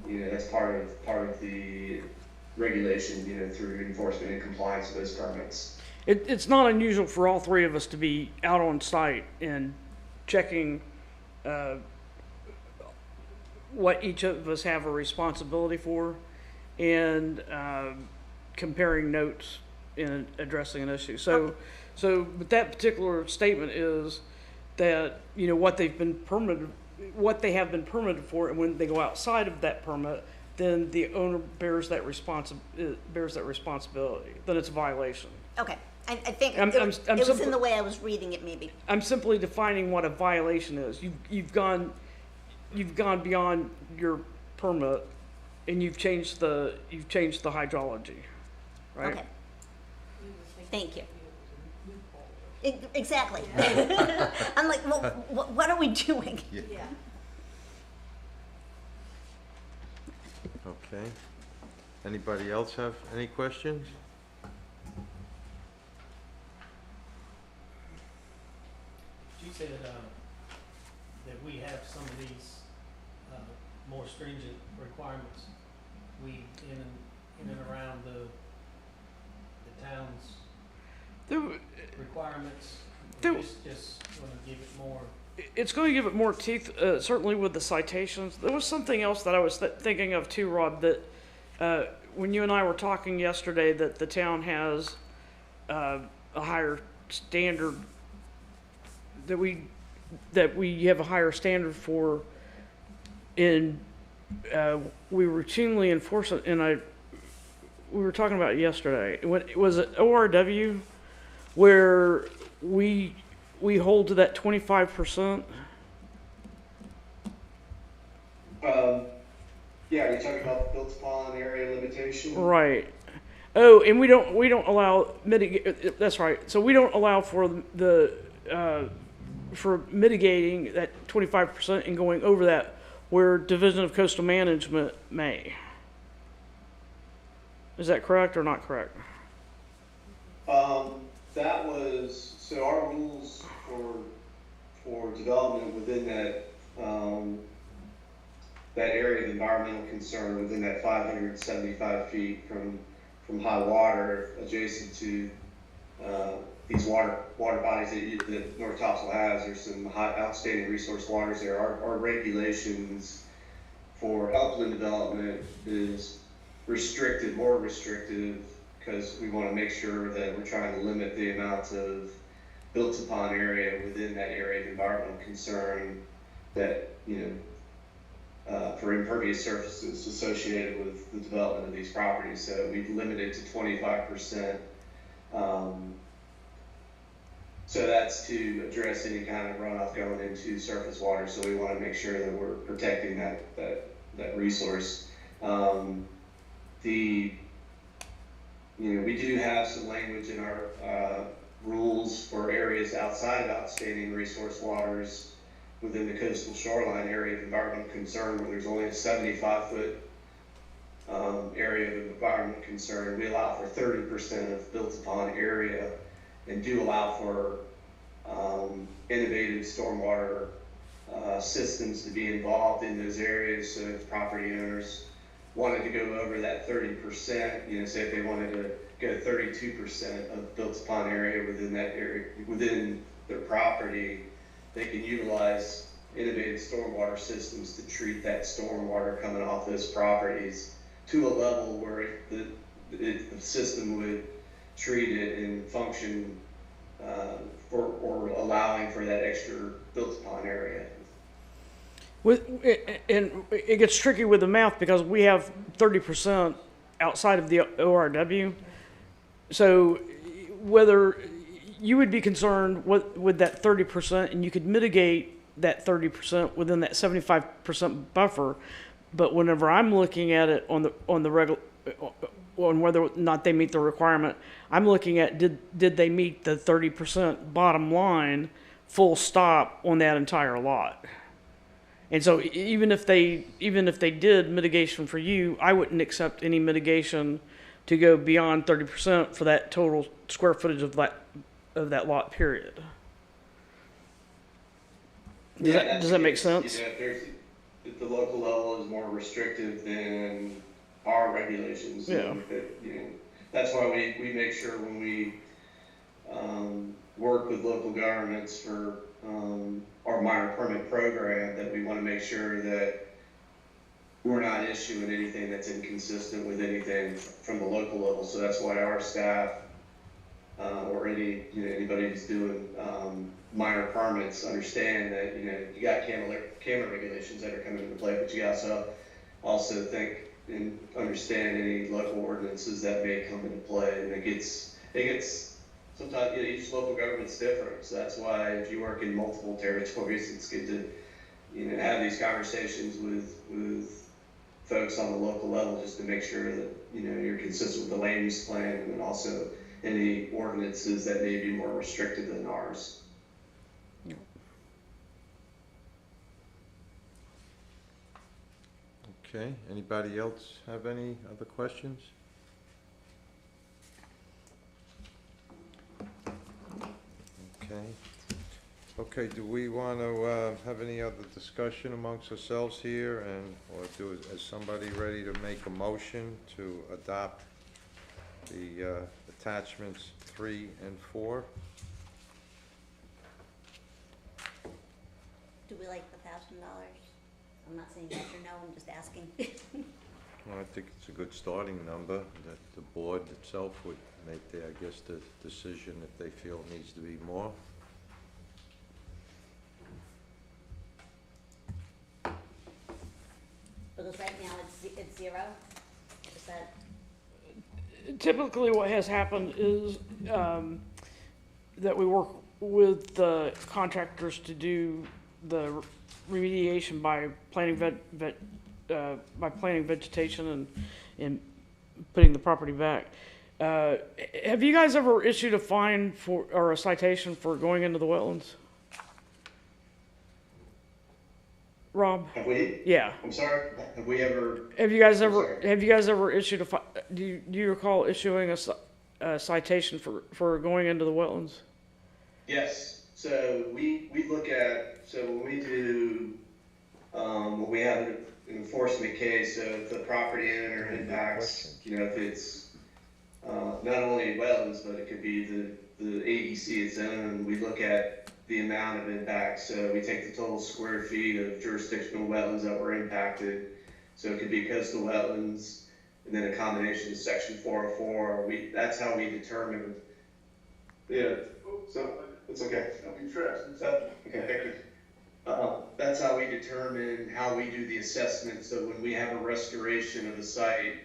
you know, that's part of the regulation, you know, through enforcement and compliance of those permits. It's not unusual for all three of us to be out on site and checking what each of us have a responsibility for, and comparing notes in addressing an issue. So, but that particular statement is that, you know, what they have been permitted for, and when they go outside of that permit, then the owner bears that responsibility. Then it's a violation. Okay, I think I'm it was simply- in the way I was reading it, maybe. I'm simply defining what a violation is. You've gone beyond your permit, and you've changed the hydrology, right? Okay. Thank you. Exactly. I'm like, well, what are we doing? Okay. Anybody else have any questions? She said that we have some of these more stringent requirements. We in and around the town's requirements. Just want to give it more. It's going to give it more teeth, certainly with the citations. There was something else that I was thinking of too, Rob, that when you and I were talking yesterday, that the town has a higher standard, that we have a higher standard for, and we routinely enforce it, and we were talking about it yesterday. When, was it ORW where we hold to that 25%? Yeah, are you talking about the built upon area limitation? Right. Oh, and we don't allow mitigate. That's right. So we don't allow for for mitigating that 25% and going over that, where Division of Coastal Management may. Is that correct or not correct? That was, so our rules for development within that, that area of environmental concern within that 575 feet from high water adjacent to, these water bodies that North Topsail has. There's some outstanding resource waters there. Our regulations for upland development is restricted, more restrictive, because we want to make sure that we're trying to limit the amount of built upon area within that area of environmental concern that, for impervious surfaces associated with the development of these properties. So we've limited to 25%. So that's to address any kind of runoff going into surface water. So we want to make sure that we're protecting that resource. We do have some language in our rules for areas outside of outstanding resource waters within the coastal shoreline area of environmental concern, where there's only a 75-foot area of environmental concern. We allow for 30% of built upon area, and do allow for innovative stormwater systems to be involved in those areas. So if property owners wanted to go over that 30%, say if they wanted to go 32% of built upon area within that area, within their property, they can utilize innovative stormwater systems to treat that stormwater coming off those properties to a level where the system would treat it and function or allowing for that extra built upon area. And it gets tricky with the math because we have 30% outside of the ORW. So whether you would be concerned with that 30%, and you could mitigate that 30% within that 75% buffer, but whenever I'm looking at it on whether or not they meet the requirement, I'm looking at did they meet the 30% bottom line, full stop, on that entire lot. And so even if they did mitigation for you, I wouldn't accept any mitigation to go beyond 30% for that total square footage of that lot, period. Does that make sense? If the local level is more restrictive than our regulations. Yeah. That's why we make sure when we work with local governments for our minor permit program, that we want to make sure that we're not issuing anything that's inconsistent with anything from the local level. So that's why our staff or anybody who's doing minor permits understand that you got camera regulations that are coming into play, but you also think and understand any local ordinances that may come into play. And it gets sometimes each local government's different. So that's why if you work in multiple territories, it's good to have these conversations with folks on the local level, just to make sure that you're consistent with the land use plan, and then also any ordinances that may be more restrictive than ours. Okay, anybody else have any other questions? Okay, do we want to have any other discussion amongst ourselves here, or is somebody ready to make a motion to adopt the attachments 3 and 4? Do we like the $1,000? I'm not saying yes or no, I'm just asking. Well, I think it's a good starting number that the board itself would make the decision if they feel it needs to be more. Because right now it's 0. Is that? typically what has happened is, that we work with the contractors to do the remediation by planting by planting vegetation and putting the property back. Have you guys ever issued a fine for, or a citation for going into the wetlands? Rob? Have we, Yeah. I'm sorry, have we ever, Have you guys ever, sorry. have you guys ever issued do you recall issuing a citation for going into the wetlands? yes, so we look at, so when we do, when we have an enforcement case, so if the property owner impacts, you know, if it's, not only wetlands, but it could be the AEC its own, we look at the amount of impact, so we take the total square feet of jurisdictional wetlands that were impacted, so it could be coastal wetlands, and then a combination of section 404, that's how we determine, yeah, so, it's okay. Don't be stressed. Okay, thank you. That's how we determine how we do the assessment, so when we have a restoration of a site,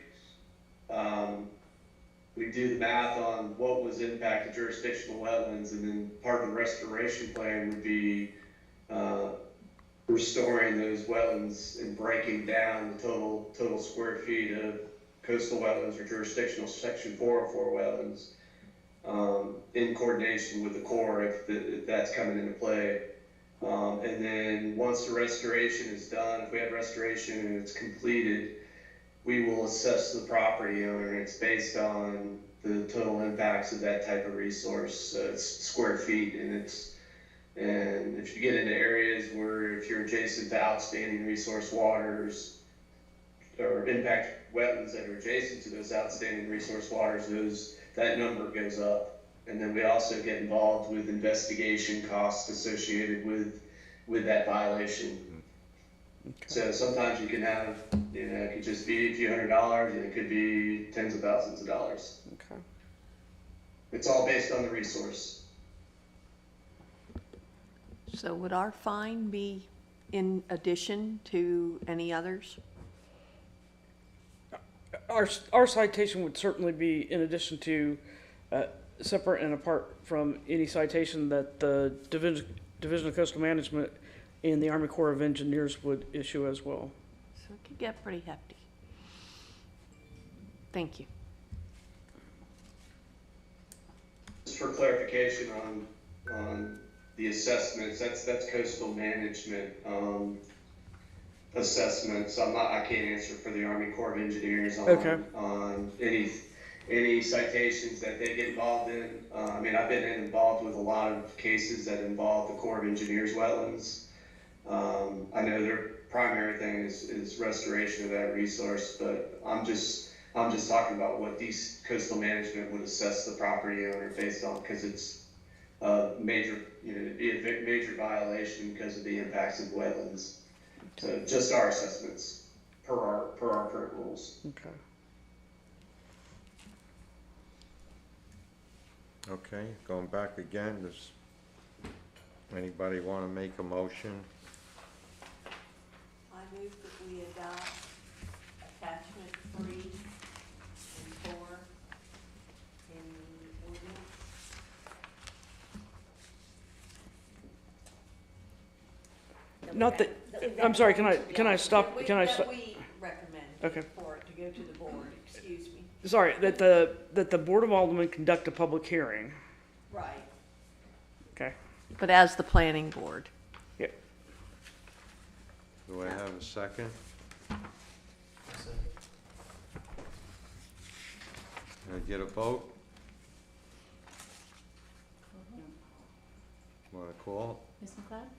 we do the math on what was impacted jurisdictional wetlands, and then part of the restoration plan would be restoring those wetlands and breaking down the total square feet of coastal wetlands or jurisdictional section 404 wetlands, in coordination with the Corps if that's coming into play. And then once the restoration is done, if we have restoration and it's completed, we will assess the property owner. It's based on the total impacts of that type of resource. It's square feet, and if you get into areas where if you're adjacent to outstanding resource waters or impact wetlands that are adjacent to those outstanding resource waters, that number goes up. And then we also get involved with investigation costs associated with that violation. Okay. So sometimes you can have, you know, it could just be a few $100s, and it could be tens of thousands of dollars. Okay. It's all based on the resource. So would our fine be in addition to any others? Our citation would certainly be in addition to, separate and apart from any citation that the Division of Coastal Management and the Army Corps of Engineers would issue as well. So it could get pretty hefty. Thank you. Just for clarification on the assessments, that's coastal management assessments. I can't answer for the Army Corps of Engineers on any citations that they get involved in. I mean, I've been involved with a lot of cases that involve the Corps of Engineers wetlands. I know their primary thing is restoration of that resource, but I'm just talking about what these coastal management would assess the property owner based on, because it's a major, you know, it'd be a major violation because of the impacts of wetlands. So just our assessments per our current rules. Okay. Okay, going back again, does anybody want to make a motion? I move that we adopt attachment 3 and 4 in the ordinance. Not that, I'm sorry, can I stop, That we recommend Okay. for it to go to the board, excuse me. sorry, that the Board of Aldermen conduct a public hearing. Right. Okay. But as the planning board. Yep. Do I have a second? So, Can I get a vote? Want to call? Ms. McLeod?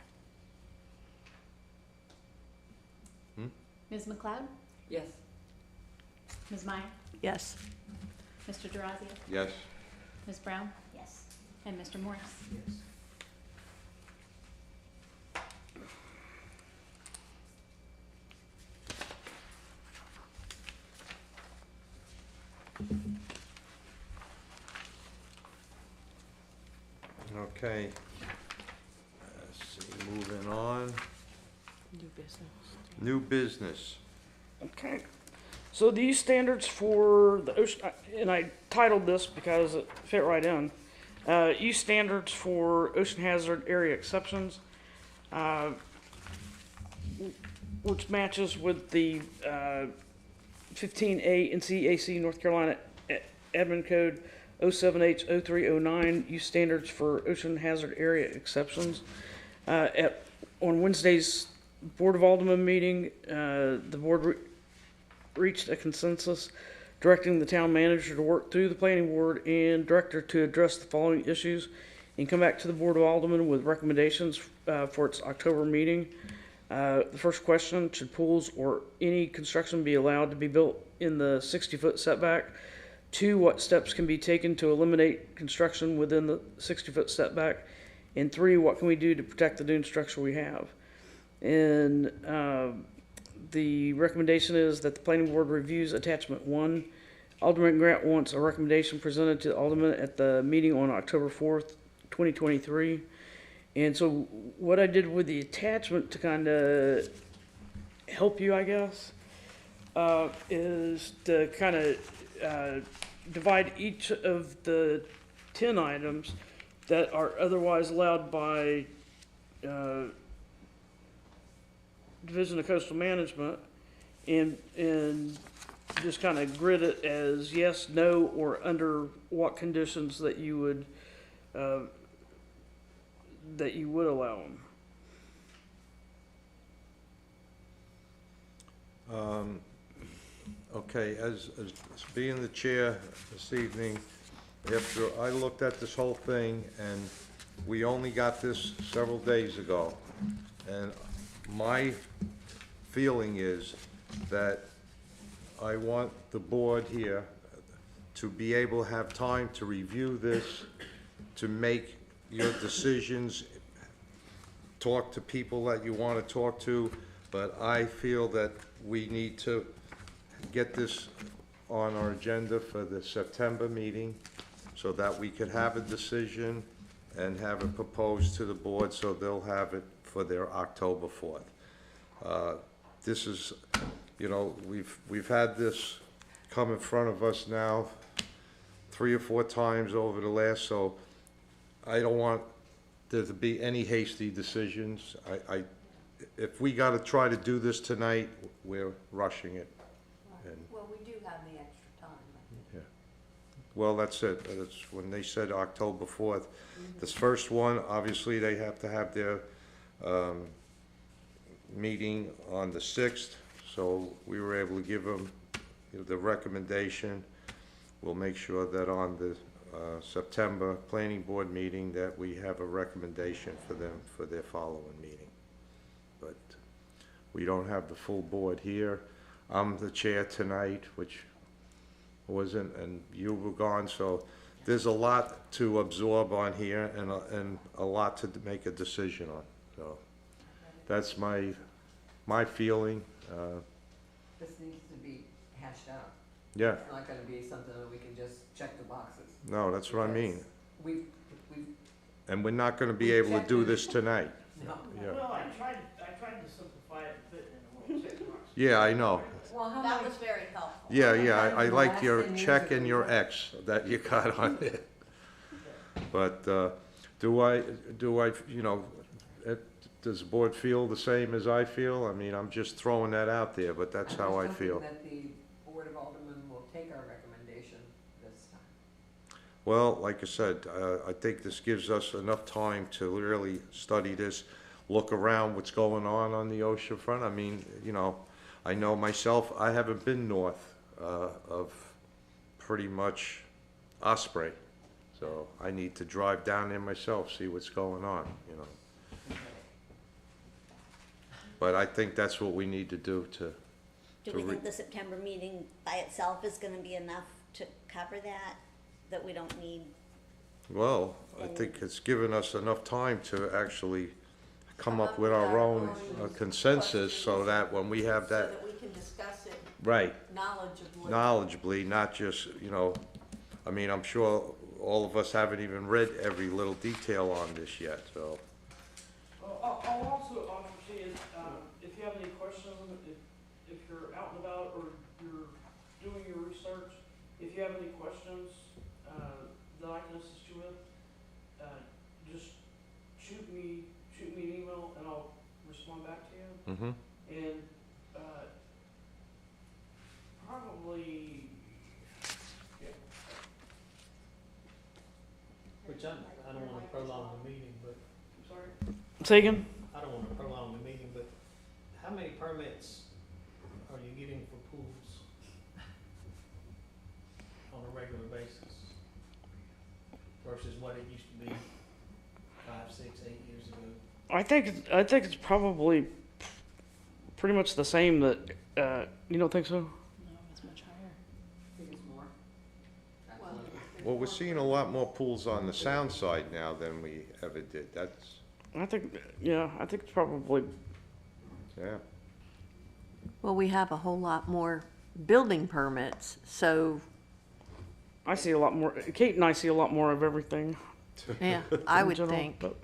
Hmm? Ms. McLeod? Yes. Ms. Meyer? Yes. Mr. DeRazio? Yes. Ms. Brown? Yes. And Mr. Morris? yes. Okay. Let's see, moving on. New business. New business. Okay. So these standards for the ocean, and I titled this because it fit right in. Use standards for ocean hazard area exceptions, which matches with the 15A NCAC North Carolina Admin Code 07H0309 use standards for ocean hazard area exceptions. On Wednesday's Board of Aldermen meeting, the board reached a consensus directing the town manager to work through the planning board and director to address the following issues and come back to the Board of Aldermen with recommendations for its October meeting. The first question, should pools or any construction be allowed to be built in the 60-foot setback? 2, what steps can be taken to eliminate construction within the 60-foot setback? And 3, what can we do to protect the dune structure we have? And the recommendation is that the planning board reviews attachment 1. Alderman Grant wants a recommendation presented to the alderman at the meeting on October 4th, 2023. And so what I did with the attachment to kind of help you, I guess, is to kind of divide each of the 10 items that are otherwise allowed by Division of Coastal Management and just kind of grid it as yes, no, or under what conditions that you would allow them. Okay, as being the chair this evening, after I looked at this whole thing, and we only got this several days ago, and my feeling is that I want the board here to be able to have time to review this, to make your decisions, talk to people that you want to talk to, but I feel that we need to get this on our agenda for the September meeting so that we could have a decision and have it proposed to the board so they'll have it for their October 4th. This is, you know, we've had this come in front of us now 3 or 4 times over the last, so I don't want there to be any hasty decisions. If we gotta try to do this tonight, we're rushing it. And, Well, we do have the extra time. yeah. Well, that's it. That's when they said October 4th. This first one, obviously, they have to have their meeting on the 6th, so we were able to give them the recommendation. We'll make sure that on the September planning board meeting that we have a recommendation for them for their following meeting. But we don't have the full board here. I'm the chair tonight, which wasn't, and you were gone, so there's a lot to absorb on here and a lot to make a decision on. So that's my feeling. This needs to be hashed out. Yeah, It's not gonna be something that we can just check the boxes. no, that's what I mean. We've, And we're not gonna be able to do this tonight. no. Yeah, Well, I tried to simplify it and fit in a little check box. yeah, I know. Well, how That many, was very helpful. Yeah, yeah, I The like last your 10 years check of and your contract. X that you got on it. But, do I, you know, does the board feel the same as I feel? I mean, I'm just throwing that out there, but that's how I feel. that the Board of Aldermen will take our recommendation this time. Well, like I said, I think this gives us enough time to really study this, look around what's going on the ocean front. I mean, you know, I know myself, I haven't been north of pretty much Osprey. So I need to drive down there myself, see what's going on, you know. But I think that's what we need to do to, Do to we re- think the September meeting by itself is gonna be enough to cover that we don't need? well, I think it's given us enough time to actually come up with our own consensus so that when we have So that, that we can discuss it right, knowledgeably. not just, you know, I mean, I'm sure all of us haven't even read every little detail on this yet, so. I'll also offer to you, if you have any questions, if you're out and about or you're doing your research, if you have any questions, that I can assist you with, just shoot me an email and I'll respond back to you. Mm-hmm. And, probably, Which I don't wanna prolong the meeting, but, I'm sorry? Say again? I don't wanna prolong the meeting, but how many permits are you getting for pools on a regular basis versus what it used to be 5, 6, 8 years ago? I think it's probably pretty much the same that, you don't think so? No, it's much higher. I think it's more. Well, we're seeing a lot more pools on the sound side now than we ever did. That's, I think it's probably, yeah. Well, we have a whole lot more building permits, so, I see a lot more, Kate and I see a lot more of everything. yeah, I in would general, think. but-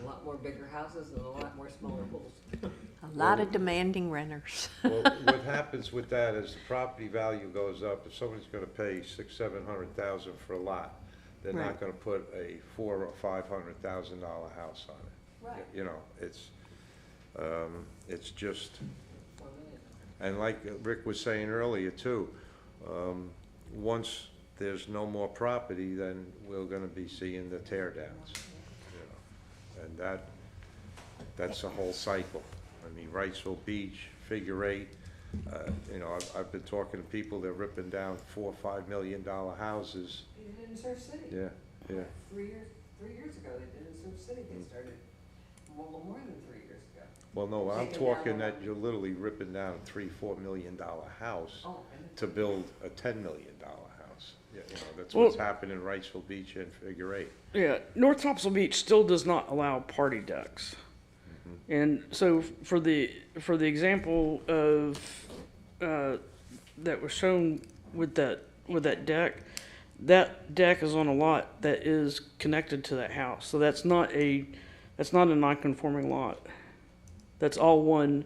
A lot more bigger houses and a lot more smaller pools. A lot of demanding renters. Well, what happens with that is the property value goes up. If somebody's gonna pay $600,000-700,000 for a lot, they're not Right. gonna put a $400,000 or $500,000 house on it. Right. You know, it's just, 4 million. and like Rick was saying earlier too, once there's no more property, then we're gonna be seeing the tear downs. You know, and that's a whole cycle. I mean, Wrightsville Beach, Figure Eight, you know, I've been talking to people, they're ripping down $4 or $5 million houses. They did in Surf City. Yeah, yeah. 3 years ago, they did in Surf City, they started more than 3 years ago. Well, no, I'm Taking down talking the- that you're literally ripping down a $3-4 million house Oh, and to build a $10 million house. Yeah, you know, that's Well- what's happened in Wrightsville Beach and Figure Eight. Yeah, North Topsail Beach still does not allow party decks. And so for the example of, that was shown with that deck is on a lot that is connected to that house. So that's not a non-conforming lot. That's all one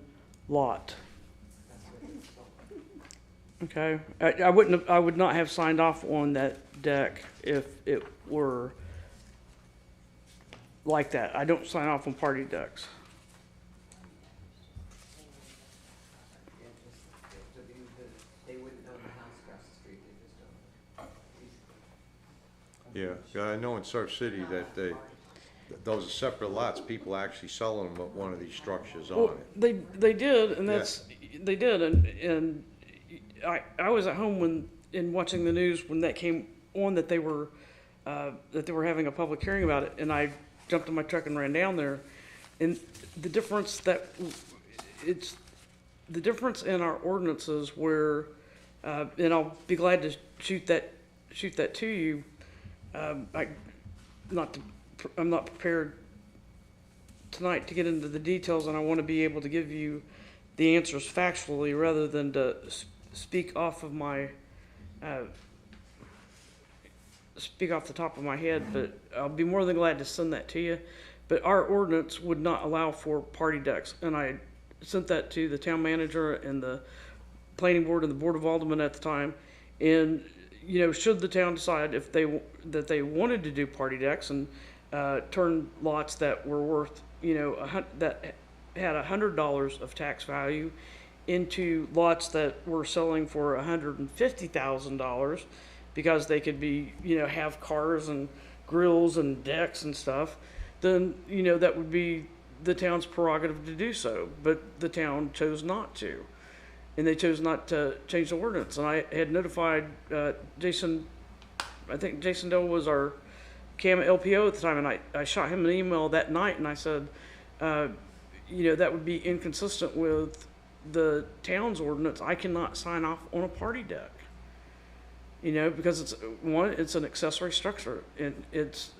lot. Okay, I would not have signed off on that deck if it were like that. I don't sign off on party decks. yeah, just the view that they wouldn't own the house across the street, they just own it. Yeah, I know in Surf City that those are separate lots, people actually selling them with one of these structures Well, on it. they did, and they did, and I was at home in watching the news when that came on that they were having a public hearing about it, and I jumped in my truck and ran down there, and the difference in our ordinances where, and I'll be glad to shoot that to you. I'm not prepared tonight to get into the details, and I want to be able to give you the answers factually rather than to speak off of my speak off the top of my head. But I'll be more than glad to send that to you. But our ordinance would not allow for party decks, and I sent that to the town manager and the planning board and the board of aldermen at the time. And you know, should the town decide that they wanted to do party decks and turn lots that were worth, you know, that had $100 of tax value into lots that were selling for $150,000 because they could be, you know, have cars and grills and decks and stuff, then, you know, that would be the town's prerogative to do so. But the town chose not to. And they chose not to change the ordinance. And I had notified Jason, I think Jason Dell was our CAM LPO at the time, and I shot him an email that night, and I said, you know, that would be inconsistent with the town's ordinance. I cannot sign off on a party deck. You know, because it's an accessory structure, and it's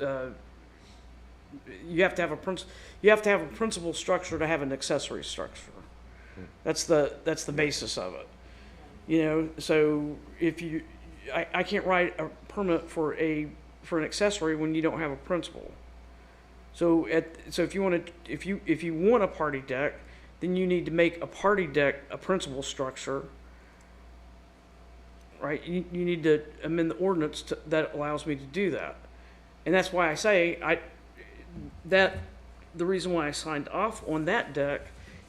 you have to have a principal structure to have an accessory structure. That's the basis of it. You know, so if I can't write a permit for an accessory when you don't have a principal. So if you want a party deck, then you need to make a party deck a principal structure. right? You need to amend the ordinance that allows me to do that. And that's why I say, the reason why I signed off on that deck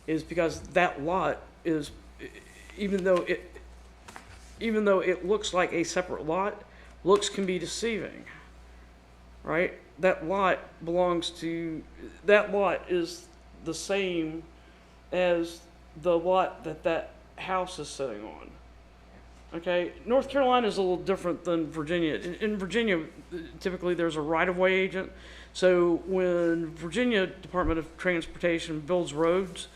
is because that lot is, even though it looks like a separate lot, looks can be deceiving, right? That lot is the same as the lot that house is sitting on. Okay, North Carolina is a little different than Virginia. In Virginia, typically there's a right-of-way agent. So when Virginia Department of Transportation builds roads,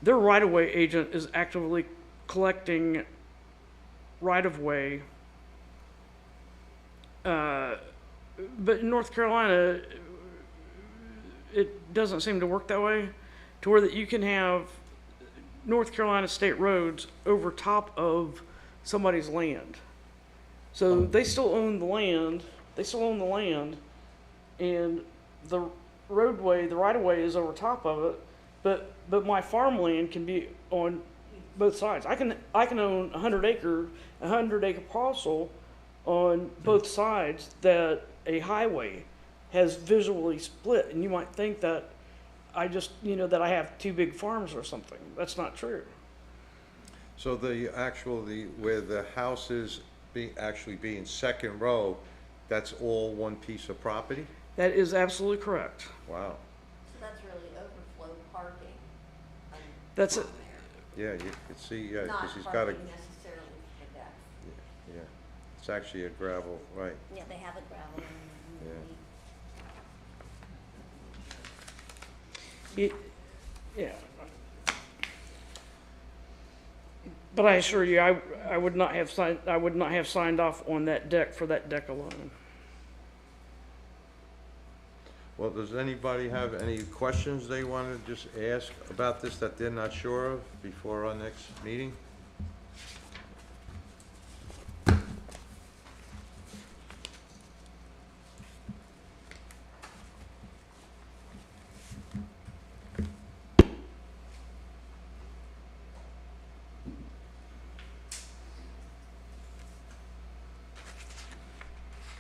their right-of-way agent is actively collecting right-of-way. But in North Carolina, it doesn't seem to work that way, to where that you can have North Carolina state roads over top of somebody's land. So they still own the land, and the roadway, the right-of-way is over top of it, but my farmland can be on both sides. I can own a 100-acre parcel on both sides that a highway has visually split, and you might think that that I have two big farms or something. That's not true. So where the house is actually being second row, that's all one piece of property? That is absolutely correct. Wow. So that's really overflow parking. That's it. on there. Yeah, you can see, yeah, Not because he's got a, parking necessarily for that. yeah, it's actually a gravel, right, Yeah, they have a gravel. Yeah. But I assure you, I would not have signed off on that deck for that deck alone. Well, does anybody have any questions they want to just ask about this that they're not sure of before our next meeting?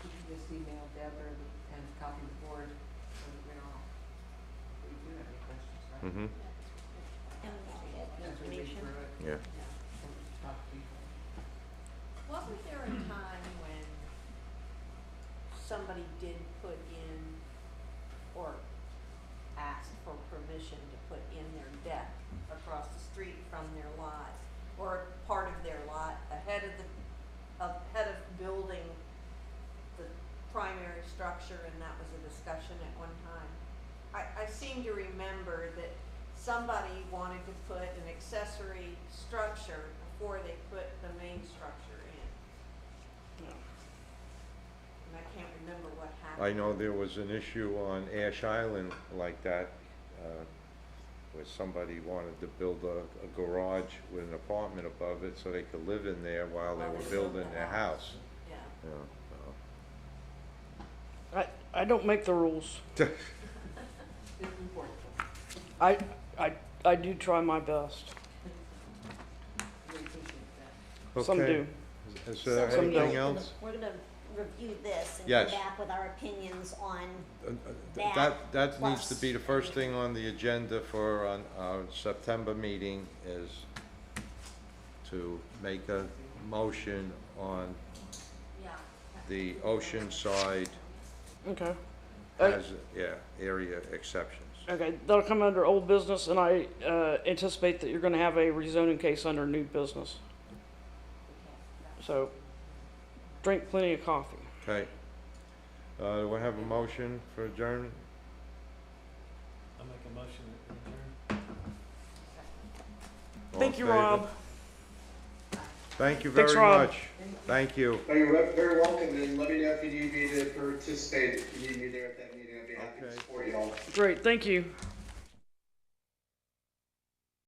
You can just email Deborah and copy the board, so we don't, we do have any questions, right? Mm-hmm, As we read through it. yeah. And talk to people. Wasn't there a time when somebody did put in or asked for permission to put in their deck across the street from their lot, or part of their lot ahead of building the primary structure, and that was a discussion at one time? I seem to remember that somebody wanted to put an accessory structure before they put the main structure in. And I can't remember what happened. I know there was an issue on Ash Island like that, where somebody wanted to build a garage with an apartment above it so they could live in there while they While were they built building the their house. Yeah. Yeah, I don't make the rules. It's important. I do try my best. We appreciate that. so. Some Okay. do. Is there Some don't. anything else? We're gonna review this and Yes. come back with our opinions on, That needs to plus be the first thing on the agenda for our September meeting, is to make a motion on Yeah. the ocean side Okay. as, area exceptions. Okay, that'll come under old business, and I anticipate that you're gonna have a rezoning case under new business. So, drink plenty of coffee. Okay. Do we have a motion for adjournment? I'll make a motion to adjourn. All Thank in you, favor? Rob. Thank you Thanks, very Rob. much. Thank you. Oh, you're very welcome, and let me know if you need me to participate, if you need me there at that meeting, I'd be happy to Okay. support you all. Great, thank you.